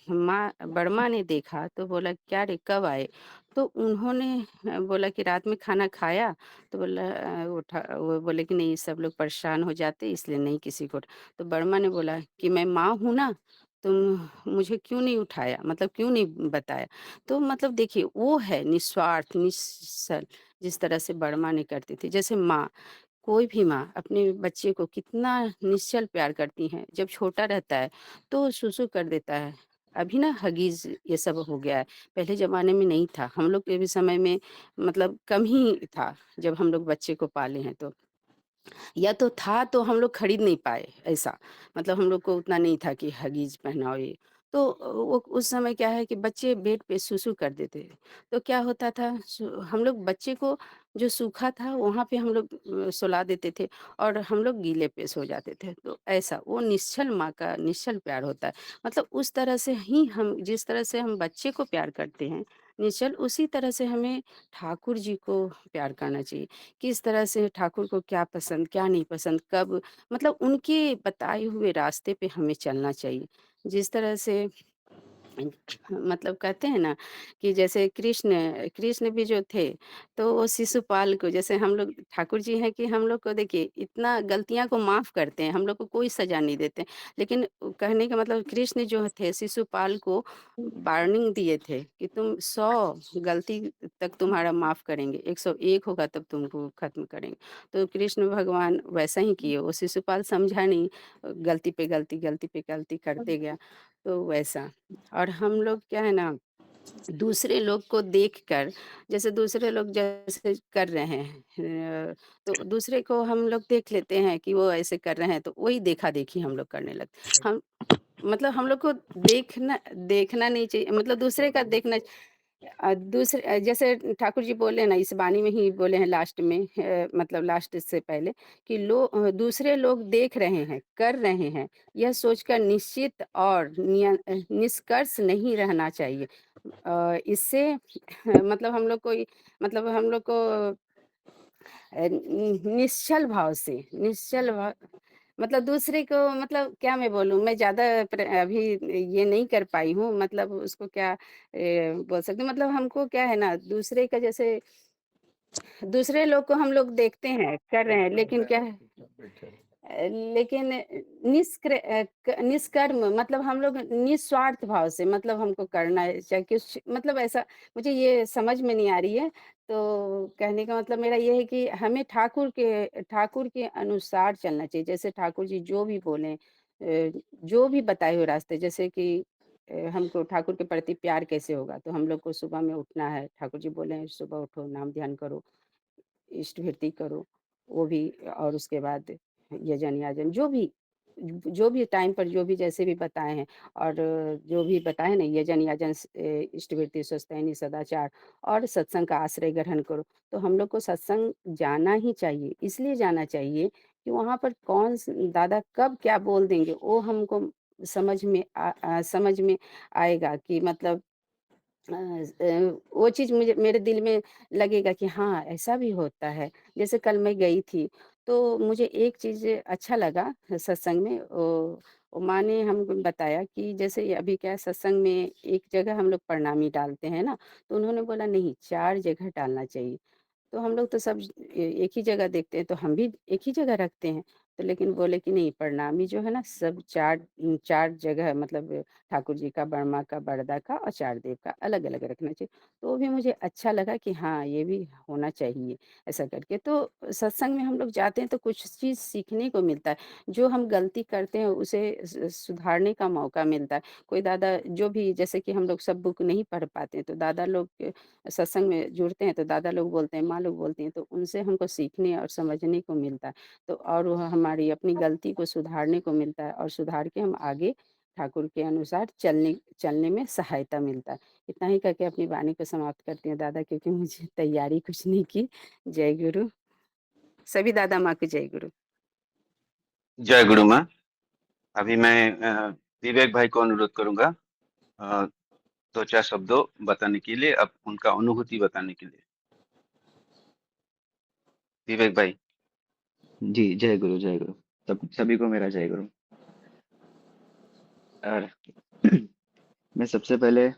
बड़माँ ने देखा तो बोला, "क्या रे कब आए?" तो उन्होंने बोला कि रात में खाना खाया? तो बोला वो बोले कि नहीं सब लोग परेशान हो जाते इसलिए नहीं किसी को तो बड़माँ ने बोला कि मैं माँ हूँ ना, तुम मुझे क्यों नहीं उठाया? मतलब क्यों नहीं बताया? तो मतलब देखिए वो है निस्वार्थ, निश्चल जिस तरह से बड़माँ ने करती थी। जैसे माँ, कोई भी माँ अपने बच्चे को कितना निश्चल प्यार करती हैं। जब छोटा रहता है तो सुसु कर देता है। अभी ना हगीज़ ये सब हो गया है। पहले ज़माने में नहीं था। हम लोग के भी समय में मतलब कम ही था, जब हम लोग बच्चे को पाले हैं तो। या तो था तो हम लोग खरीद नहीं पाए ऐसा। मतलब हम लोग को उतना नहीं था कि हगीज़ पहनाओ ये। तो वो उस समय क्या है कि बच्चे बेड पे सुसु कर देते थे। तो क्या होता था हम लोग बच्चे को जो सूखा था वहाँ पे हम लोग सुला देते थे और हम लोग गीले पे सो जाते थे। तो ऐसा वो निश्चल माँ का निश्चल प्यार होता है। मतलब उस तरह से ही हम जिस तरह से हम बच्चे को प्यार करते हैं निश्चल उसी तरह से हमें ठाकुर जी को प्यार करना चाहिए। किस तरह से ठाकुर को क्या पसंद, क्या नहीं पसंद, कब मतलब उनके बताए हुए रास्ते पे हमें चलना चाहिए। जिस तरह से मतलब कहते हैं ना कि जैसे कृष्ण कृष्ण भी जो थे, तो वो शिशुपाल को जैसे हम लोग ठाकुर जी हैं कि हम लोग को देखिए इतना गलतियाँ को माफ़ करते हैं, हम लोग को कोई सज़ा नहीं देते। लेकिन कहने का मतलब कृष्ण जो थे शिशुपाल को वार्निंग दिए थे कि तुम 100 गलती तक तुम्हारा माफ़ करेंगे, 101 होगा तब तुमको ख़त्म करेंगे। तो कृष्ण भगवान वैसा ही किए, वो शिशुपाल समझा नहीं, गलती पे गलती करते गया, तो वैसा। और हम लोग क्या है ना दूसरे लोग को देखकर जैसे दूसरे लोग जैसे कर रहे हैं तो दूसरे को हम लोग देख लेते हैं कि वो ऐसे कर रहे हैं तो वही देखा-देखी हम लोग करने लगते हम मतलब हम लोग को देखना देखना नहीं चाहिए मतलब दूसरे का देखना जैसे ठाकुर जी बोले ना इस वाणी में ही बोले हैं लास्ट में मतलब लास्ट से पहले कि दूसरे लोग देख रहे हैं, कर रहे हैं, यह सोचकर निश्चित और निष्कर्ष नहीं रहना चाहिए। इससे मतलब हम लोग को मतलब हम लोग को निश्चल भाव से निश्चल भाव मतलब दूसरे को मतलब क्या मैं बोलूँ मैं ज़्यादा अभी ये नहीं कर पाई हूँ मतलब उसको क्या बोल सकती हूँ मतलब हमको क्या है ना दूसरे का जैसे दूसरे लोग को हम लोग देखते हैं, कर रहे हैं, लेकिन क्या है लेकिन निष्कर्म मतलब हम लोग निस्वार्थ भाव से मतलब हमको करना है, चाहे कुछ मतलब ऐसा मुझे ये समझ में नहीं आ रही है। तो कहने का मतलब मेरा ये है कि हमें ठाकुर के अनुसार चलना चाहिए। जैसे ठाकुर जी जो भी बोलें जो भी बताए हुए रास्ते जैसे कि हमको ठाकुर के प्रति प्यार कैसे होगा? तो हम लोग को सुबह में उठना है, ठाकुर जी बोले हैं सुबह उठो, नाम ध्यान करो। इष्टवृत्ति करो, वो भी, और उसके बाद यजन याजन जो भी टाइम पर जो भी जैसे भी बताए हैं, और जो भी बताए ना, यजन याजन, इष्टवृत्ति, स्वस्तैनी, सदाचार और सत्संग का आश्रय ग्रहण करो। तो हम लोग को सत्संग जाना ही चाहिए, इसलिए जाना चाहिए कि वहाँ पर दादा कब क्या बोल देंगे वो हमको समझ में आएगा, कि मतलब वो चीज़ मुझे मेरे दिल में लगेगा कि हाँ, ऐसा भी होता है। जैसे कल मैं गई थी, तो मुझे एक चीज़ अच्छा लगा सत्संग में, वो माँ ने हमको बताया कि जैसे ये अभी क्या है, सत्संग में एक जगह हम लोग प्रणामी डालते हैं ना, तो उन्होंने बोला नहीं, 4 जगह डालना चाहिए। तो हम लोग तो सब एक ही जगह देखते हैं, तो हम भी एक ही जगह रखते हैं। तो लेकिन बोले कि नहीं, प्रणामी जो है ना, सब 4 जगह, मतलब ठाकुर जी का, बर्मा का, बड़दा का और चार देव का अलग-अलग रखना चाहिए। तो वो भी मुझे अच्छा लगा कि हाँ, ये भी होना चाहिए ऐसा करके। तो सत्संग में हम लोग जाते हैं तो कुछ चीज़ सीखने को मिलता है। जो हम गलती करते हैं उसे सुधारने का मौका मिलता है। कोई दादा जो भी, जैसे कि हम लोग सब बुक नहीं पढ़ पाते हैं, तो दादा लोग सत्संग में जुड़ते हैं, तो दादा लोग बोलते हैं, माँ लोग बोलती हैं, तो उनसे हमको सीखने और समझने को मिलता है। तो और वो हमारी अपनी गलती को सुधारने को मिलता है, और सुधार के हम आगे ठाकुर के अनुसार चलने चलने में सहायता मिलता है। इतना ही करके अपनी वाणी को समाप्त करती हूँ दादा, क्योंकि मुझे तैयारी कुछ नहीं की। जय गुरु। सभी दादा माँ को जय गुरु। जय गुरु माँ। अभी मैं विवेक भाई को अनुरोध करूंगा अ, 2-4 शब्दों बताने के लिए, अब उनका अनुभूति बताने के लिए। विवेक भाई। जी, जय गुरु, जय गुरु। सब सभी को मेरा जय गुरु। और मैं सबसे पहले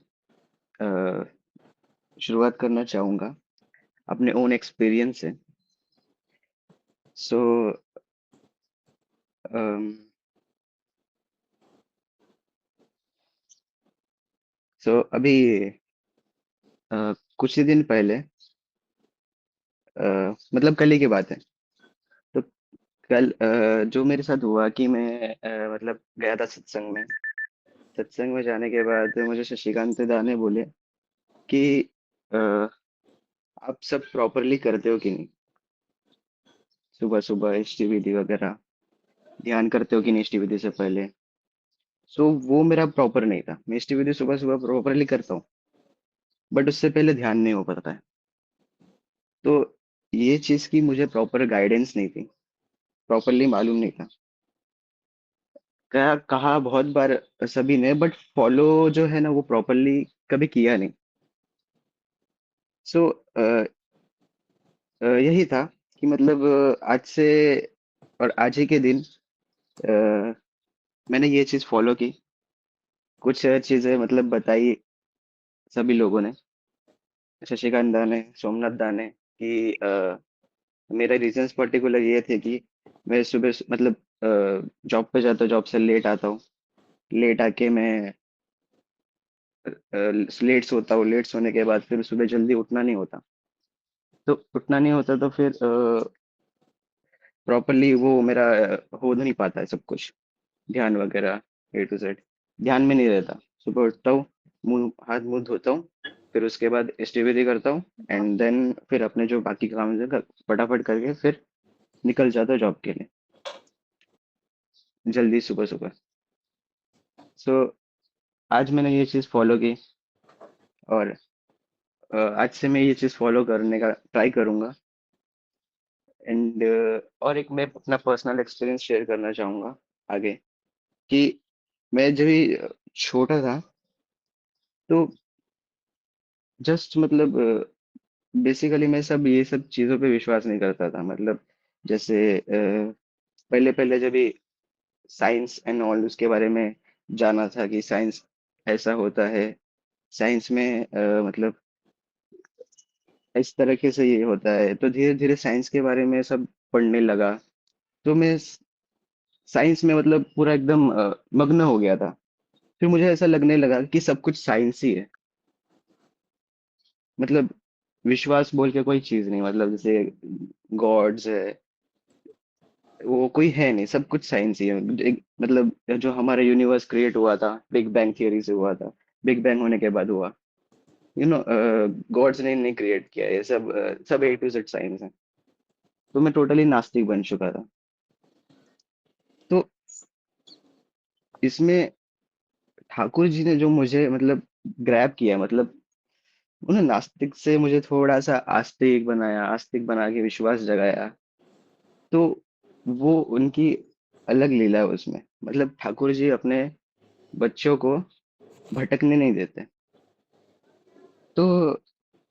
शुरुआत करना चाहूँगा अपने ओन एक्सपीरियंस से। सो अम, सो अभी कुछ ही दिन पहले, मतलब कल ही की बात है। तो कल जो मेरे साथ हुआ कि मैं मतलब गया था सत्संग में। सत्संग में जाने के बाद मुझे शशिकांत दा ने बोले कि अ, आप सब प्रॉपरली करते हो कि नहीं? सुबह-सुबह इष्टविधि वगैरह, ध्यान करते हो कि नहीं इष्टविधि से पहले? सो वो मेरा प्रॉपर नहीं था। मैं इष्टविधि सुबह-सुबह प्रॉपरली करता हूँ, बट उससे पहले ध्यान नहीं हो पाता है। तो ये चीज़ की मुझे प्रॉपर गाइडेंस नहीं थी, प्रॉपरली मालूम नहीं था। कहा कहा बहुत बार सभी ने, बट फॉलो जो है ना वो प्रॉपरली कभी किया नहीं। सो यही था कि मतलब आज से और आज ही के दिन अ, मैंने ये चीज़ फॉलो की। कुछ चीज़ें मतलब बताई सभी लोगों ने, शशिकांत दा ने, सोमनाथ दा ने, कि मेरे रीजंस पर्टिकुलर ये थे कि मैं सुबह मतलब जॉब पे जाता हूँ, जॉब से लेट आता हूँ। लेट आके मैं लेट सोता हूँ, लेट सोने के बाद फिर सुबह जल्दी उठना नहीं होता। तो उठना नहीं होता तो फिर प्रॉपरली वो मेरा हो नहीं पाता है सब कुछ, ध्यान वगैरह ए टू जेड ध्यान में नहीं रहता। सुबह उठता हूँ, मुंह हाथ मुंह धोता हूँ, फिर उसके बाद स्टडी करता हूँ, एंड देन फिर अपने जो बाकी काम है फटाफट करके फिर निकल जाता हूँ जॉब के लिए, जल्दी सुबह सुबह। सो आज मैंने ये चीज़ फॉलो की, और आज से मैं ये चीज़ फॉलो करने का ट्राई करूँगा। एंड और एक मैं अपना पर्सनल एक्सपीरियंस शेयर करना चाहूँगा आगे, कि मैं जब भी छोटा था, तो जस्ट मतलब बेसिकली मैं सब ये सब चीज़ों पे विश्वास नहीं करता था। मतलब जैसे पहले-पहले जब भी साइंस एंड ऑल उसके बारे में जाना था कि साइंस ऐसा होता है, साइंस में मतलब इस तरीके से ये होता है, तो धीरे-धीरे साइंस के बारे में सब पढ़ने लगा। तो मैं साइंस में मतलब पूरा एकदम मग्न हो गया था। फिर मुझे ऐसा लगने लगा कि सब कुछ साइंस ही है। मतलब विश्वास बोल के कोई चीज़ नहीं, मतलब जैसे गॉड्स है, वो कोई है नहीं, सब कुछ साइंस ही है। एक मतलब जो हमारा यूनिवर्स क्रिएट हुआ था, बिग बैंग थियरी से हुआ था। बिग बैंग होने के बाद हुआ। यू नो गॉड्स ने नहीं क्रिएट किया, ये सब सब ए टू जेड साइंस है। तो मैं टोटली नास्तिक बन चुका था। तो इसमें ठाकुर जी ने जो मुझे मतलब ग्रैब किया, मतलब उन्होंने नास्तिक से मुझे थोड़ा सा आस्तिक बनाया, आस्तिक बना के विश्वास जगाया। तो वो उनकी अलग लीला है उसमें। मतलब ठाकुर जी अपने बच्चों को भटकने नहीं देते। तो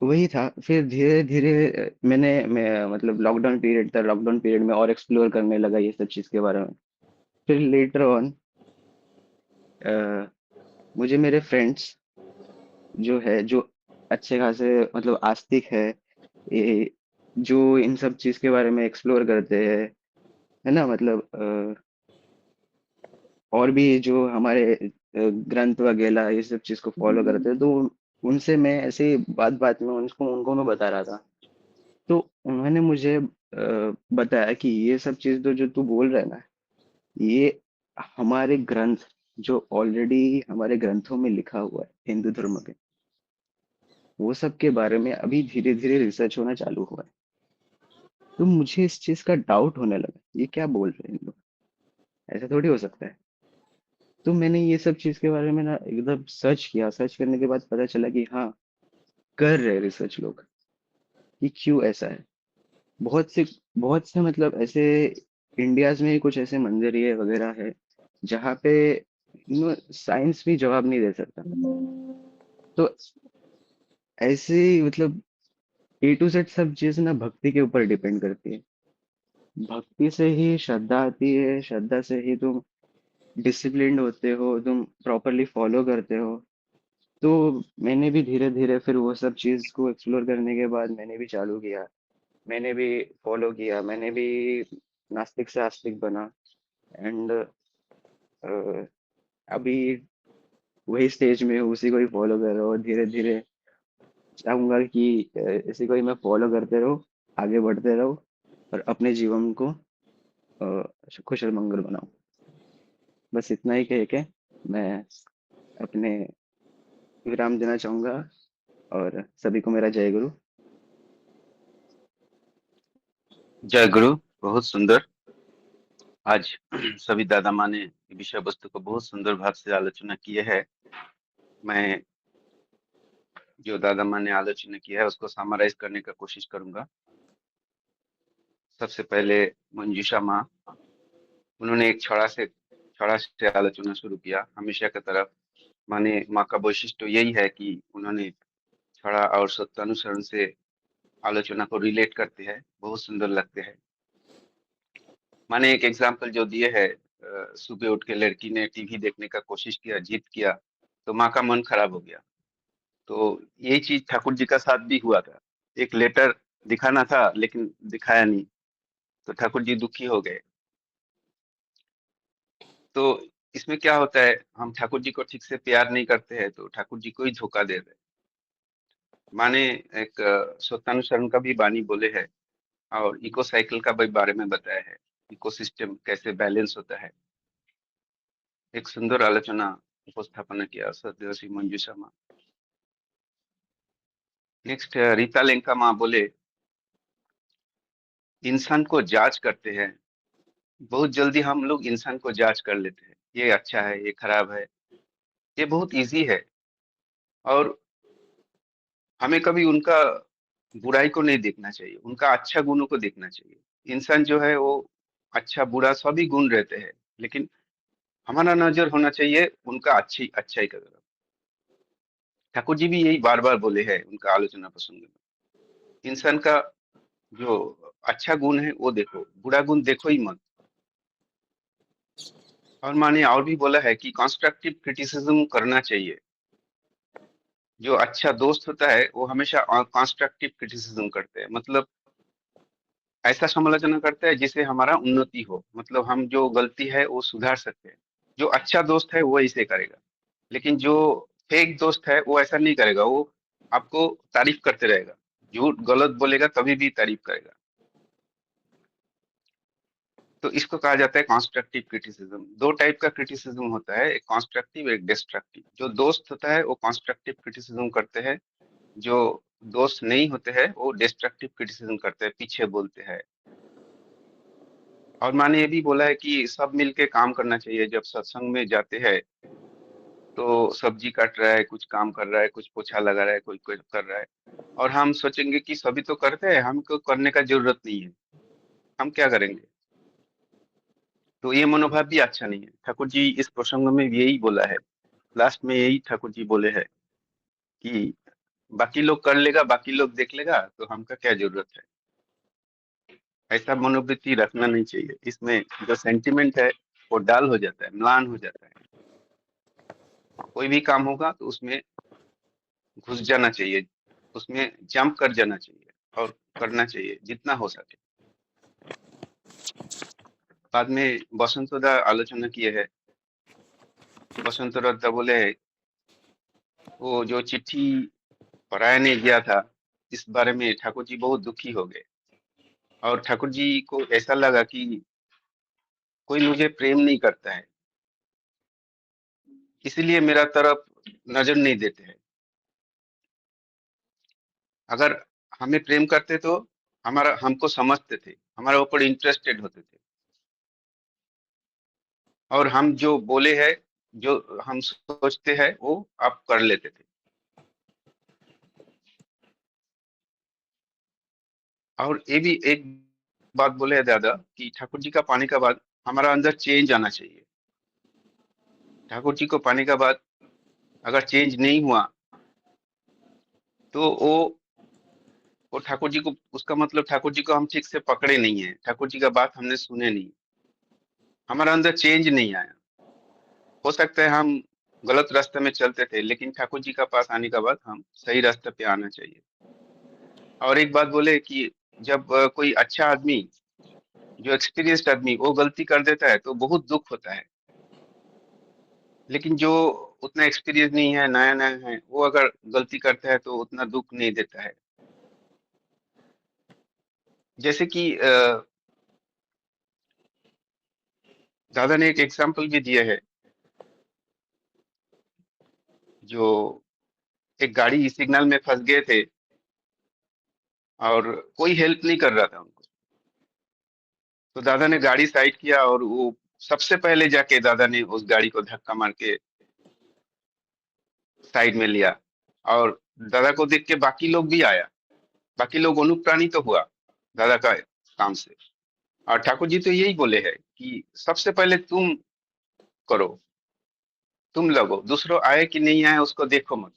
वही था। फिर धीरे धीरे मैं मतलब लॉकडाउन पीरियड था, लॉकडाउन पीरियड में और एक्सप्लोर करने लगा ये सब चीज़ के बारे में। फिर लेटर ऑन मुझे मेरे फ्रेंड्स जो अच्छे खासे मतलब आस्तिक है, ये जो इन सब चीज़ के बारे में एक्सप्लोर करते हैं, है ना, मतलब और भी जो हमारे ग्रंथ वगैरह ये सब चीज़ को फॉलो करते हैं, तो उनसे मैं ऐसे ही बात बात में उनको उनको मैं बता रहा था। तो उन्होंने मुझे बताया कि ये सब चीज़ तो जो तू बोल रहा है ना, ये हमारे ग्रंथ जो ऑलरेडी हमारे ग्रंथों में लिखा हुआ है हिंदू धर्म के, वो सब के बारे में अभी धीरे धीरे रिसर्च होना चालू हुआ है। तो मुझे इस चीज़ का डाउट होने लगा, ये क्या बोल रहे हैं इन लोग, ऐसा थोड़ी हो सकता है। तो मैंने ये सब चीज़ के बारे में ना एकदम सर्च किया। सर्च करने के बाद पता चला कि हाँ, कर रहे रिसर्च लोग कि क्यों ऐसा है। बहुत से मतलब ऐसे इंडियाज में ही कुछ ऐसे मंदिर ये वगैरह है जहाँ पे साइंस भी जवाब नहीं दे सकता। तो ऐसे ही मतलब ए टू जेड सब चीज़ ना भक्ति के ऊपर डिपेंड करती है। भक्ति से ही श्रद्धा आती है, श्रद्धा से ही तुम डिसिप्लिन्ड होते हो, तुम प्रॉपरली फॉलो करते हो। तो मैंने भी धीरे धीरे फिर वो सब चीज़ को एक्सप्लोर करने के बाद मैंने भी चालू किया, मैंने भी फॉलो किया, मैंने भी नास्तिक से आस्तिक बना। एंड अभी वही स्टेज में हूँ, उसी को ही फॉलो कर रहा हूँ। धीरे धीरे चाहूंगा कि इसी को ही मैं फॉलो करते रहो, आगे बढ़ते रहो और अपने जीवन को कुशल मंगल बनाऊं। बस इतना ही कह के मैं अपने विराम देना चाहूंगा। और सभी को मेरा जय गुरु। जय गुरु। बहुत सुंदर। आज सभी दादा माँ ने विषय वस्तु को बहुत सुंदर भाव से आलोचना की है। मैं जो दादा माँ ने आलोचना किया है उसको समराइज करने का कोशिश करूंगा। सबसे पहले मंजूषा माँ, उन्होंने एक छड़ा से आलोचना शुरू किया हमेशा की तरफ। माने माँ का वैशिष्ट्य यही है कि उन्होंने छड़ा और सत्यानुसरण से आलोचना को रिलेट करते हैं, बहुत सुंदर लगते हैं। माने एक एग्जाम्पल जो दिए है, सुबह उठ के लड़की ने टीवी देखने का कोशिश किया, जिद किया, तो माँ का मन खराब हो गया। तो यही चीज ठाकुर जी का साथ भी हुआ था। एक लेटर दिखाना था लेकिन दिखाया नहीं, तो ठाकुर जी दुखी हो गए। तो इसमें क्या होता है, हम ठाकुर जी को ठीक से प्यार नहीं करते हैं तो ठाकुर जी को ही धोखा दे रहे हैं। माने एक सत्यानुसरण का भी बानी बोले है और इको साइकिल का भी बारे में बताया है, इकोसिस्टम कैसे बैलेंस होता है। एक सुंदर आलोचना उपस्थापना किया सदैव श्री मंजू शर्मा। नेक्स्ट रीता लेंका माँ बोले, इंसान को जांच करते हैं, बहुत जल्दी हम लोग इंसान को जांच कर लेते हैं, ये अच्छा है ये खराब है, ये बहुत इजी है। और हमें कभी उनका बुराई को नहीं देखना चाहिए, उनका अच्छा गुणों को देखना चाहिए। इंसान जो है वो अच्छा बुरा सभी गुण रहते हैं, लेकिन हमारा नजर होना चाहिए उनका अच्छाई का तरफ। ठाकुर जी भी यही बार बार बोले हैं उनका आलोचना प्रसंग में। इंसान का जो अच्छा गुण है वो देखो, बुरा गुण देखो ही मत। और माने और भी बोला है कि कंस्ट्रक्टिव क्रिटिसिज्म करना चाहिए। जो अच्छा दोस्त होता है वो हमेशा कंस्ट्रक्टिव क्रिटिसिज्म करते हैं, मतलब ऐसा समालोचना करते हैं जिससे हमारा उन्नति हो, मतलब हम जो गलती है वो सुधार सकते हैं। जो अच्छा दोस्त है वो ऐसे करेगा, लेकिन जो फेक दोस्त है वो ऐसा नहीं करेगा, वो आपको तारीफ करते रहेगा, झूठ गलत बोलेगा तभी भी तारीफ करेगा। तो इसको कहा जाता है कंस्ट्रक्टिव क्रिटिसिज्म। दो टाइप का क्रिटिसिज्म होता है, एक कंस्ट्रक्टिव एक डिस्ट्रक्टिव। जो दोस्त होता है वो कंस्ट्रक्टिव क्रिटिसिज्म करते हैं, जो दोस्त नहीं होते हैं वो डिस्ट्रक्टिव क्रिटिसिज्म करते हैं, पीछे बोलते हैं, और माँ ने ये भी बोला है कि सब मिलके काम करना चाहिए। जब सत्संग में जाते हैं तो सब्जी काट रहा है, कुछ काम कर रहा है, कुछ पोछा लगा रहा है, कोई कुछ कर रहा है, और हम सोचेंगे कि सभी तो करते हैं, हमको करने का जरूरत नहीं है, हम क्या करेंगे। तो ये मनोभाव भी अच्छा नहीं है। ठाकुर जी इस प्रसंग में भी यही बोला है, लास्ट में यही ठाकुर जी बोले हैं कि बाकी लोग कर लेगा, बाकी लोग देख लेगा, तो हमका क्या जरूरत है। ऐसा मनोवृत्ति रखना नहीं चाहिए। इसमें जो सेंटिमेंट है वो डाल हो जाता है, म्लान हो जाता है। कोई भी काम होगा तो उसमें घुस जाना चाहिए, उसमें जंप कर जाना चाहिए और करना चाहिए जितना हो सके। बाद में बसंतदा आलोचना किए है। बसंतदा बोले वो जो चिट्ठी पराया ने दिया था, इस बारे में ठाकुर जी बहुत दुखी हो गए, और ठाकुर जी को ऐसा लगा कि कोई मुझे प्रेम नहीं करता है, इसीलिए मेरा तरफ नजर नहीं देते हैं। अगर हमें प्रेम करते तो हमारा हमको समझते थे, हमारे ऊपर इंटरेस्टेड होते थे, और हम जो बोले हैं, जो हम सोचते हैं वो आप कर लेते थे। और ये भी एक बात बोले हैं दादा कि ठाकुर जी का पाने का बाद हमारा अंदर चेंज आना चाहिए। ठाकुर जी को पाने का बाद अगर चेंज नहीं हुआ तो वो ठाकुर जी को, उसका मतलब ठाकुर जी को हम ठीक से पकड़े नहीं है, ठाकुर जी का बात हमने सुने नहीं, हमारा अंदर चेंज नहीं आया। हो सकता है हम गलत रास्ते में चलते थे, लेकिन ठाकुर जी का पास आने के बाद हम सही रास्ते पे आना चाहिए। और एक बात बोले कि जब कोई अच्छा आदमी, जो एक्सपीरियंस्ड आदमी वो गलती कर देता है तो बहुत दुख होता है, लेकिन जो उतना एक्सपीरियंस नहीं है, नया नया है, वो अगर गलती करता है तो उतना दुख नहीं देता है। जैसे कि दादा ने एक एग्जाम्पल भी दिया है, जो एक गाड़ी सिग्नल में फंस गए थे और कोई हेल्प नहीं कर रहा था उनको, तो दादा ने गाड़ी साइड किया और वो सबसे पहले जाके दादा ने उस गाड़ी को धक्का मार के साइड में लिया, और दादा को देख के बाकी लोग भी आया, बाकी लोग अनुप्राणित तो हुआ दादा का काम से। और ठाकुर जी तो यही बोले हैं कि सबसे पहले तुम करो, तुम लगो, दूसरों आए कि नहीं आए उसको देखो मत,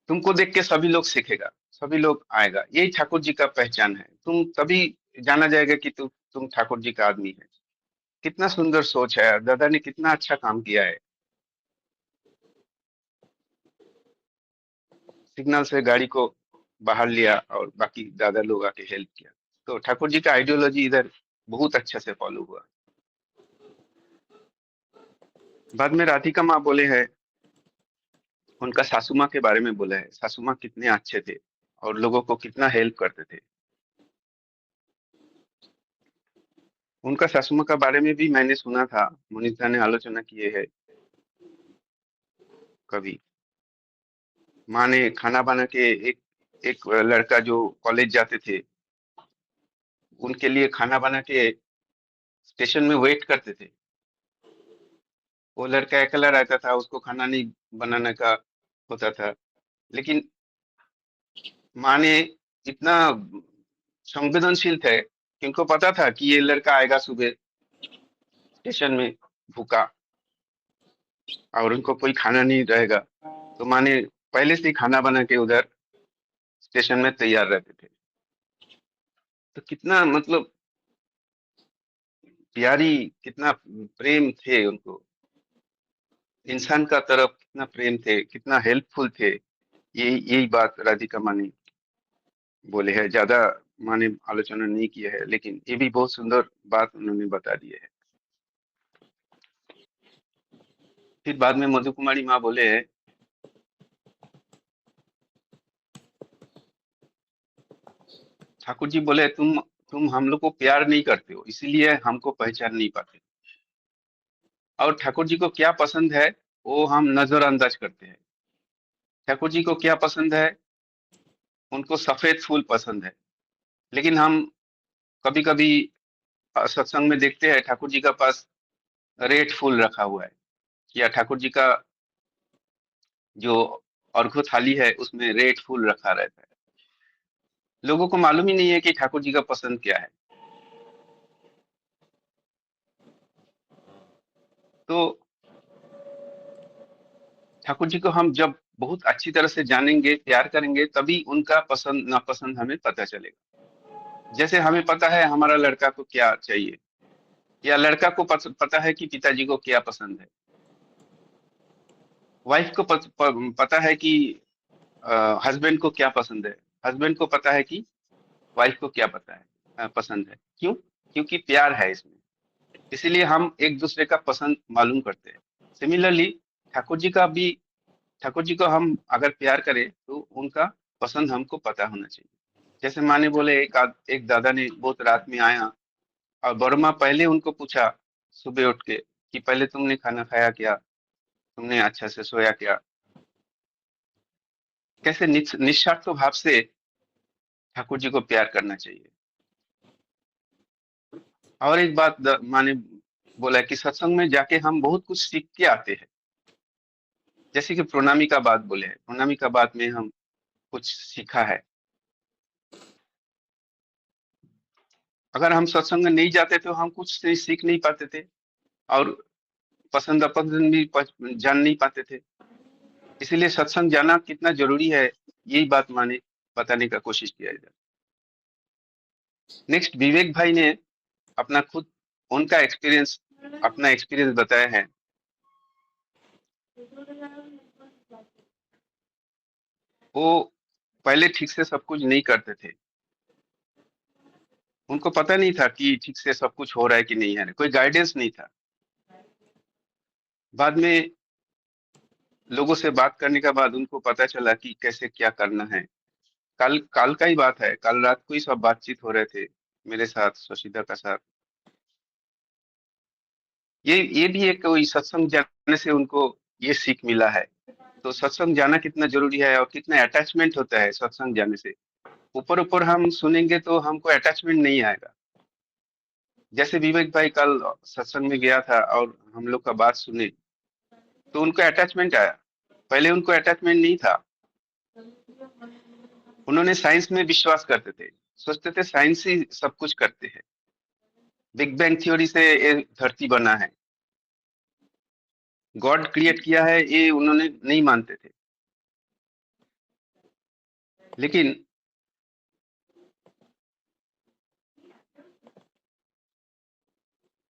तुमको देख के सभी लोग सीखेगा, सभी लोग आएगा। यही ठाकुर जी का पहचान है। तुम तभी जाना जाएगा कि तुम ठाकुर जी का आदमी है। कितना सुंदर सोच है, दादा ने कितना अच्छा काम किया है। सिग्नल से गाड़ी को बाहर लिया और बाकी दादा लोग आके हेल्प किया। तो ठाकुर जी का आइडियोलॉजी इधर बहुत अच्छे से फॉलो हुआ। बाद में राधिका माँ बोले हैं, उनका सासू माँ के बारे में बोला है, सासू माँ कितने अच्छे थे और लोगों को कितना हेल्प करते थे। उनका सासू माँ का बारे में भी मैंने सुना था, मुनीता ने आलोचना किए है कभी। माँ ने खाना बना के, एक एक लड़का जो कॉलेज जाते थे उनके लिए खाना बना के स्टेशन में वेट करते थे। वो लड़का अकेला रहता था, उसको खाना नहीं बनाने का होता था, लेकिन माँ ने इतना संवेदनशील थे कि उनको पता था कि ये लड़का आएगा सुबह स्टेशन में भूखा और उनको कोई खाना नहीं रहेगा, तो माँ ने पहले से ही खाना बना के उधर स्टेशन में तैयार रहते थे। तो कितना मतलब प्यारी, कितना प्रेम थे उनको, इंसान का तरफ कितना प्रेम थे, कितना हेल्पफुल थे। यही बात राधिका माँ ने बोले है। ज्यादा माँ ने आलोचना नहीं की है, लेकिन ये भी बहुत सुंदर बात उन्होंने बता दी है। फिर बाद में मधु कुमारी माँ बोले है, ठाकुर जी बोले तुम हम लोग को प्यार नहीं करते हो, इसीलिए हमको पहचान नहीं पाते, और ठाकुर जी को क्या पसंद है वो हम नजरअंदाज करते हैं। ठाकुर जी को क्या पसंद है, उनको सफेद फूल पसंद है, लेकिन हम कभी कभी सत्संग में देखते हैं ठाकुर जी का पास रेट फूल रखा हुआ है, या ठाकुर जी का जो अर्घ्य थाली है उसमें रेट फूल रखा रहता है। लोगों को मालूम ही नहीं है कि ठाकुर जी का पसंद क्या है। तो ठाकुर जी को हम जब बहुत अच्छी तरह से जानेंगे, प्यार करेंगे, तभी उनका पसंद नापसंद हमें पता चलेगा। जैसे हमें पता है हमारा लड़का को क्या चाहिए, या लड़का को पता है कि पिताजी को क्या पसंद है, वाइफ को पता है कि हस्बैंड को क्या पसंद है, हस्बैंड को पता है कि वाइफ को क्या पता है पसंद है। क्यों? क्योंकि प्यार है इसमें, इसीलिए हम एक दूसरे का पसंद मालूम करते हैं। सिमिलरली ठाकुर जी का भी, ठाकुर जी को हम अगर प्यार करें तो उनका पसंद हमको पता होना चाहिए। जैसे माने बोले एक दादा ने बहुत रात में आया और बर्मा पहले उनको पूछा सुबह उठ के कि पहले तुमने खाना खाया क्या, तुमने अच्छा से सोया क्या। कैसे निस्वार्थ भाव से ठाकुर जी को प्यार करना चाहिए। और एक बात माने बोला कि सत्संग में जाके हम बहुत कुछ सीख के आते हैं। जैसे कि प्रणामी का बात बोले, प्रणामी का बात में हम कुछ सीखा है। अगर हम सत्संग में नहीं जाते तो हम कुछ से सीख नहीं पाते थे, और पसंद अपसंद भी जान नहीं पाते थे। इसीलिए सत्संग जाना कितना जरूरी है, यही बात माने बताने का कोशिश किया जाए। नेक्स्ट विवेक भाई ने अपना खुद उनका एक्सपीरियंस, अपना एक्सपीरियंस बताया है। वो पहले ठीक से सब कुछ नहीं करते थे, उनको पता नहीं था कि ठीक से सब कुछ हो रहा है कि नहीं है, कोई गाइडेंस नहीं था। बाद में लोगों से बात करने के बाद उनको पता चला कि कैसे क्या करना है। कल कल का ही बात है, कल रात को ही सब बातचीत हो रहे थे मेरे साथ, सुशीदा का साथ। ये भी एक कोई सत्संग जाने से उनको ये सीख मिला है। तो सत्संग जाना कितना जरूरी है और कितना अटैचमेंट होता है सत्संग जाने से। ऊपर ऊपर हम सुनेंगे तो हमको अटैचमेंट नहीं आएगा। जैसे विवेक भाई कल सत्संग में गया था और हम लोग का बात सुने तो उनको अटैचमेंट आया। पहले उनको अटैचमेंट नहीं था। उन्होंने साइंस में विश्वास करते थे, सोचते थे साइंस ही सब कुछ करते हैं, बिग बैंग थ्योरी से ये धरती बना है, गॉड क्रिएट किया है, ये उन्होंने नहीं मानते थे। लेकिन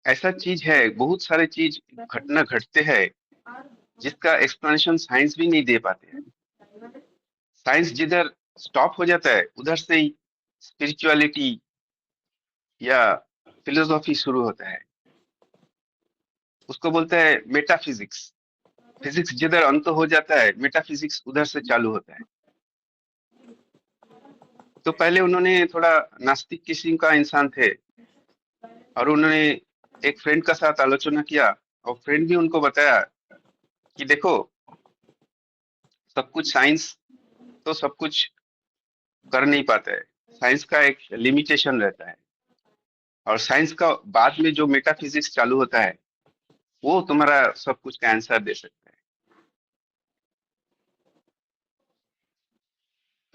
ऐसा चीज है, बहुत सारे चीज घटना घटते हैं जिसका एक्सप्लेनेशन साइंस भी नहीं दे पाते हैं। साइंस जिधर स्टॉप हो जाता है उधर से ही स्पिरिचुअलिटी या फिलोसॉफी शुरू होता है। उसको बोलते हैं मेटाफिजिक्स। फिजिक्स जिधर अंत हो जाता है, मेटाफिजिक्स उधर से चालू होता है। तो पहले उन्होंने थोड़ा नास्तिक किस्म का इंसान थे, और उन्होंने एक फ्रेंड का साथ आलोचना किया, और फ्रेंड भी उनको बताया कि देखो सब कुछ साइंस तो सब कुछ कर नहीं पाता है, साइंस का एक लिमिटेशन रहता है, और साइंस का बाद में जो मेटाफिजिक्स चालू होता है वो तुम्हारा सब कुछ का आंसर दे सकता है।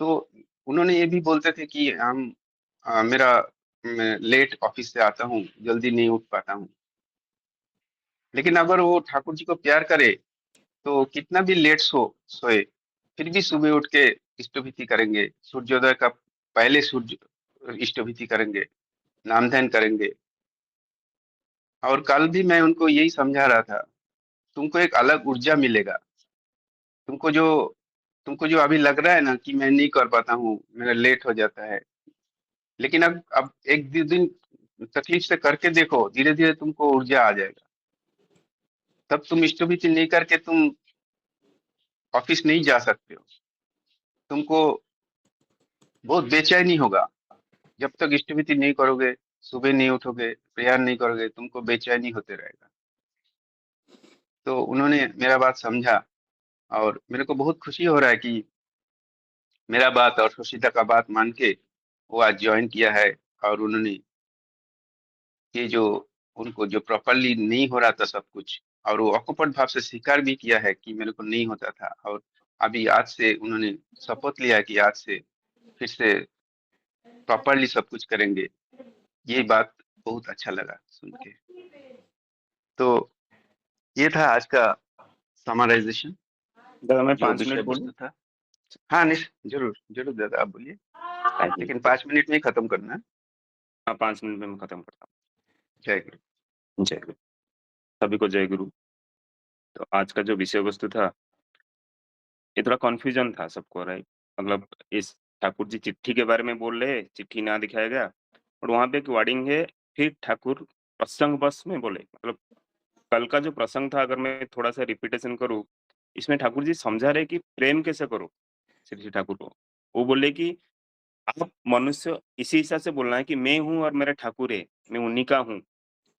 तो उन्होंने ये भी बोलते थे कि मेरा मैं लेट ऑफिस से आता हूँ, जल्दी नहीं उठ पाता हूँ, लेकिन अगर वो ठाकुर जी को प्यार करे तो कितना भी लेट सोए फिर भी सुबह उठ के इष्टभीति करेंगे, सूर्योदय का पहले सूर्य इष्टभीति करेंगे, नाम ध्यान करेंगे। और कल भी मैं उनको यही समझा रहा था, तुमको एक अलग ऊर्जा मिलेगा। तुमको जो तुमको जो अभी लग रहा है ना कि मैं नहीं कर पाता हूँ, मेरा लेट हो जाता है, लेकिन अब एक दो दिन तकलीफ से करके देखो, धीरे धीरे तुमको ऊर्जा आ जाएगा। तब तुम इष्टभीति नहीं करके तुम ऑफिस नहीं जा सकते हो। तुमको बहुत बेचैनी होगा जब तक इष्टभीति नहीं करोगे, सुबह नहीं उठोगे, प्रेयर नहीं करोगे, तुमको बेचैनी होते रहेगा। तो उन्होंने मेरा बात समझा, और मेरे को बहुत खुशी हो रहा है कि मेरा बात और सुशीता का बात मान के वो आज ज्वाइन किया है, और उन्होंने ये जो उनको जो प्रॉपरली नहीं हो रहा था सब कुछ, और वो अकपट भाव से स्वीकार भी किया है कि मेरे को नहीं होता था, और अभी आज से उन्होंने शपथ लिया है कि आज से फिर से प्रॉपरली सब कुछ करेंगे। ये बात बहुत अच्छा लगा सुन के। तो ये था आज का समराइजेशन, दादा मैं जो 5 विषय मिनट बोलूं? वस्तु था। हाँ जरूर जरूर दादा, आप बोलिए, थैंक यू। लेकिन 5 मिनट में ही खत्म करना है। हाँ, 5 मिनट में मैं खत्म करता जय गुरु। हूँ। जय गुरु। सभी को जय गुरु। तो आज का जो विषय वस्तु था, ये थोड़ा कन्फ्यूजन था सबको, राइट? मतलब इस ठाकुर जी चिट्ठी के बारे में बोल रहे, चिट्ठी ना दिखाया गया, और वहाँ पे एक वर्डिंग है, फिर ठाकुर प्रसंग बस में बोले। मतलब कल का जो प्रसंग था, अगर मैं थोड़ा-सा रिपीटेशन करूँ, इसमें ठाकुर जी समझा रहे कि प्रेम कैसे करो श्री श्री ठाकुर को। वो बोले कि आप मनुष्य इसी हिसाब से बोलना है कि मैं हूँ और मेरा ठाकुर है, मैं उन्हीं का हूँ,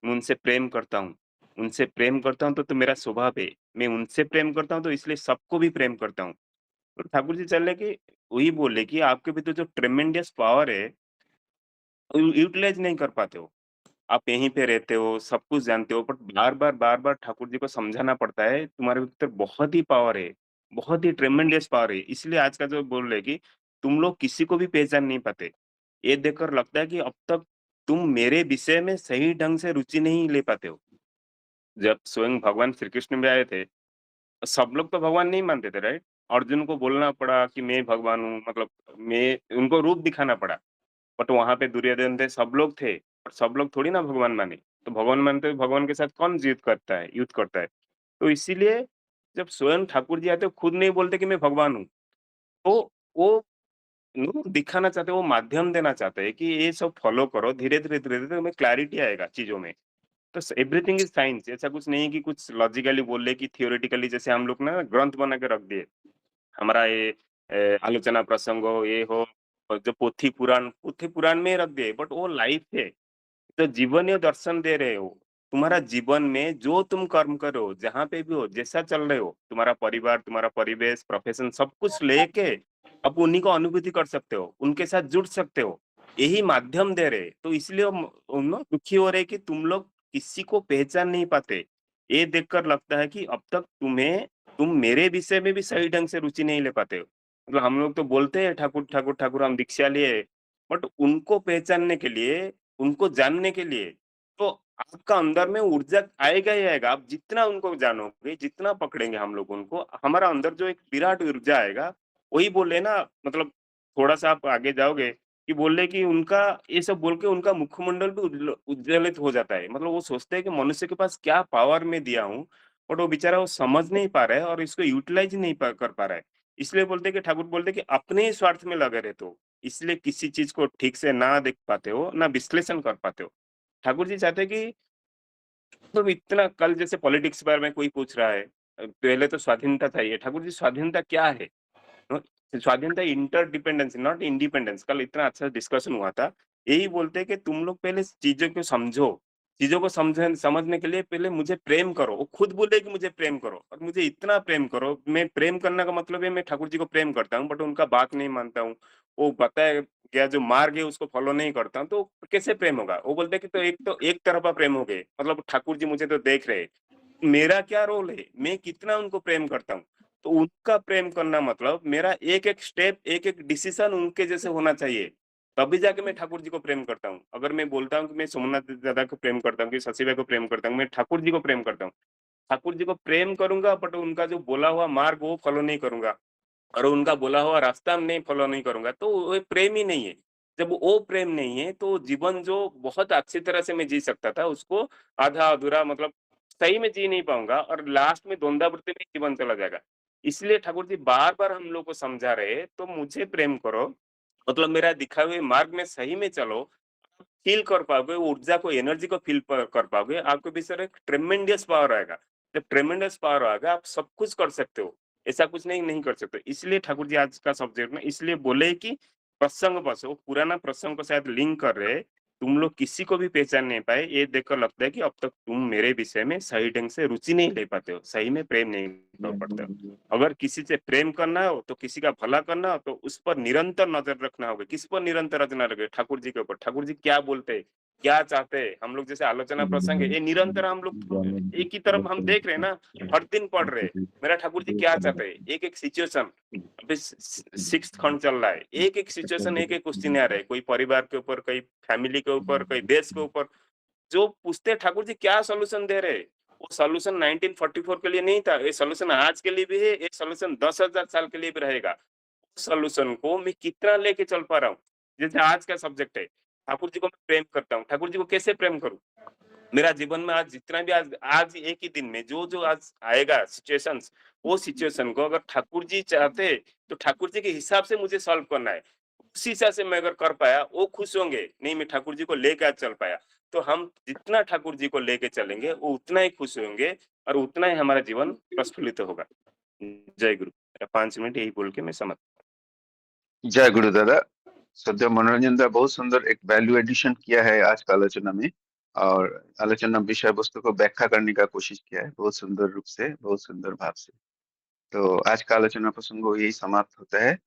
मैं उनसे प्रेम करता हूँ। उनसे प्रेम करता हूँ तो मेरा स्वभाव है। मैं उनसे प्रेम करता हूँ तो इसलिए सबको भी प्रेम करता हूँ। तो ठाकुर जी चल रहे कि वही बोले कि आपके भीतर जो ट्रेमेंडियस पावर है, यूटिलाइज़ नहीं कर पाते हो। आप यहीं पे रहते हो, सब कुछ जानते हो, बट बार-बार ठाकुर जी को समझाना पड़ता है, तुम्हारे भीतर बहुत ही पावर है, बहुत ही ट्रेमेंडियस पावर है। इसलिए आज का जो बोल रहे हैं कि तुम लोग किसी को भी पहचान नहीं पाते। ये देखकर लगता है कि अब तक तुम मेरे विषय में सही ढंग से रुचि नहीं ले पाते हो। जब स्वयं भगवान श्री कृष्ण भी आए थे, सब लोग तो भगवान नहीं मानते थे, राइट? अर्जुन को बोलना पड़ा कि मैं भगवान हूँ, मतलब मैं उनको रूप दिखाना पड़ा। बट वहाँ पे दुर्योधन थे, सब लोग थे, और सब लोग थोड़ी ना भगवान माने। तो भगवान मानते हुए भगवान के साथ कौन युद्ध करता है? तो इसीलिए जब स्वयं ठाकुर जी आते, खुद नहीं बोलते कि मैं भगवान हूँ। तो वो दिखाना चाहते हैं, वो माध्यम देना चाहते हैं कि ये सब फॉलो करो, धीरे-धीरे, धीरे-धीरे तुम्हें क्लैरिटी आएगा चीज़ों में। तो एवरीथिंग इज़ साइंस, ऐसा कुछ नहीं है कि कुछ लॉजिकली बोल रहे कि थियोरेटिकली, जैसे हम लोग ना ग्रंथ बना के रख दिए। हमारा ये आलोचना प्रसंग हो, ये हो, और जो पोथी पुराण में रख दिए, बट वो लाइफ है। तो जीवनीय दर्शन दे रहे हो। तुम्हारा जीवन में जो तुम कर्म करो, जहाँ पे भी हो, जैसा चल रहे हो, तुम्हारा परिवार, तुम्हारा परिवेश, प्रोफेशन, सब कुछ लेके आप उन्हीं को अनुभूति कर सकते हो, उनके साथ जुड़ सकते हो। यही माध्यम दे रहे। तो इसलिए हम ना दुखी हो रहे कि तुम लोग किसी को पहचान नहीं पाते। ये देखकर लगता है कि अब तक तुम मेरे विषय में भी सही ढंग से रुचि नहीं ले पाते हो। मतलब हम लोग तो बोलते हैं ठाकुर, ठाकुर, ठाकुर, हम दीक्षा लिए, बट उनको पहचानने के लिए, उनको जानने के लिए, तो आपका अंदर में ऊर्जा आएगा ही आएगा। आप जितना उनको जानोगे, जितना पकड़ेंगे हम लोग उनको, हमारा अंदर जो एक विराट ऊर्जा आएगा, वही बोले ना, मतलब थोड़ा-सा आप आगे जाओगे कि बोले कि उनका ये सब बोल के उनका मुखमंडल भी उज्ज्वलित हो जाता है। मतलब वो सोचते हैं कि मनुष्य के पास क्या पावर मैं दिया हूँ, बट वो बेचारा वो समझ नहीं पा रहा है और इसको यूटिलाइज़ नहीं कर पा रहा है। इसलिए बोलते हैं कि ठाकुर बोलते हैं कि अपने ही स्वार्थ में लगे रहते हो। इसलिए किसी चीज़ को ठीक से ना देख पाते हो, ना विश्लेषण कर पाते हो। ठाकुर जी चाहते हैं कि तुम इतना, कल जैसे पॉलिटिक्स के बारे में कोई पूछ रहा है, पहले तो स्वाधीनता चाहिए। ठाकुर जी स्वाधीनता क्या है? अ, स्वाधीनता इंटरडिपेंडेंस, नॉट इंडिपेंडेंस। कल इतना अच्छा डिस्कशन हुआ था। यही बोलते हैं कि तुम लोग पहले चीज़ों को समझो। चीज़ों को समझने के लिए पहले मुझे प्रेम करो। वो खुद बोले कि मुझे प्रेम करो, और मुझे इतना प्रेम करो। मैं प्रेम करने का मतलब है मैं ठाकुर जी को प्रेम करता हूँ, बट उनका बात नहीं मानता हूँ। वो बताया गया जो मार्ग है उसको फॉलो नहीं करता हूँ, तो कैसे प्रेम होगा? वो बोलते हैं कि तो एक तरफ़ा प्रेम हो गए। मतलब ठाकुर जी मुझे तो देख रहे हैं। मेरा क्या रोल है? मैं कितना उनको प्रेम करता हूँ। तो उनका प्रेम करना मतलब मेरा एक-एक स्टेप, एक-एक डिसीज़न उनके जैसे होना चाहिए। तभी जाके मैं ठाकुर जी को प्रेम करता हूँ। अगर मैं बोलता हूँ कि मैं सोमनाथ दादा को प्रेम करता हूँ, कि शशि भाई को प्रेम करता हूँ, मैं ठाकुर जी को प्रेम करता हूँ। ठाकुर जी को प्रेम करूँगा, बट उनका जो बोला हुआ मार्ग वो फॉलो नहीं करूँगा, और उनका बोला हुआ रास्ता नहीं फॉलो नहीं करूँगा, तो वो प्रेम ही नहीं है। जब वो प्रेम नहीं है, तो जीवन जो बहुत अच्छी तरह से मैं जी सकता था, उसको आधा-अधूरा, मतलब सही में जी नहीं पाऊँगा, और लास्ट में द्वंद्वावृत्ति में जीवन चला जाएगा। इसलिए ठाकुर जी बार-बार हम लोग को समझा रहे हैं, तो मुझे प्रेम करो, मतलब मेरा दिखाए हुए मार्ग में सही में चलो, फ़ील कर पाओगे, वो ऊर्जा को, एनर्जी को फ़ील प कर पाओगे, आपके भीतर एक ट्रेमेंडियस पावर आएगा। जब ट्रेमेंडियस पावर आएगा, आप सब कुछ कर सकते हो। ऐसा कुछ नहीं कर सकते। इसलिए ठाकुर जी आज का सब्जेक्ट में इसलिए बोले कि प्रसंग बस, वो पुराना प्रसंग को शायद लिंक कर रहे हैं। तुम लोग किसी को भी पहचान नहीं पाए, ये देखकर लगता है कि अब तक तुम मेरे विषय में सही ढंग से रुचि नहीं ले पाते हो, सही में प्रेम नहीं कर पाते हो। अगर किसी से प्रेम करना हो, तो किसी का भला करना हो, तो उस पर निरंतर नज़र रखना होगा। किस पर निरंतर नज़र रखें? ठाकुर जी के ऊपर। ठाकुर जी क्या बोलते हैं? क्या चाहते हैं हम लोग, जैसे आलोचना प्रसंग है ये निरंतर हम लोग एक ही तरफ हम देख रहे हैं ना, हर दिन पढ़ रहे हैं मेरा ठाकुर जी क्या चाहते हैं। एक एक सिचुएशन, अभी 6th खंड चल रहा है, एक एक सिचुएशन, एक एक क्वेश्चन आ रहे हैं, कोई परिवार के ऊपर, कोई फैमिली के ऊपर, कोई देश के ऊपर, जो पूछते हैं ठाकुर जी क्या सोल्यूशन दे रहे हैं। वो सोल्यूशन 1944 के लिए नहीं था, ये सोल्यूशन आज के लिए भी है, ये सोल्यूशन 10,000 साल के लिए भी रहेगा। सोल्यूशन को मैं कितना लेके चल पा रहा हूँ। जैसे आज का सब्जेक्ट है, ठाकुर जी को मैं प्रेम करता हूँ, ठाकुर जी को कैसे प्रेम करूं। मेरा जीवन में आज जितना भी आज एक ही दिन में जो जो आज आएगा सिचुएशंस, वो सिचुएशन को अगर ठाकुर जी चाहते तो ठाकुर जी के हिसाब से मुझे सॉल्व करना है, उसी हिसाब से मैं अगर कर पाया वो खुश होंगे, नहीं मैं ठाकुर जी को लेके आज चल पाया। तो हम जितना ठाकुर जी को लेके चलेंगे वो उतना ही खुश होंगे और उतना ही हमारा जीवन प्रस्फुल्लित होगा। जय गुरु। 5 मिनट यही बोल के मैं समाप्त। जय गुरु दादा। सद्य मनोरंजन दा बहुत सुंदर एक वैल्यू एडिशन किया है आज का आलोचना में, और आलोचना विषय वस्तु को व्याख्या करने का कोशिश किया है बहुत सुंदर रूप से, बहुत सुंदर भाव से। तो आज का आलोचना प्रसंग यही समाप्त होता है।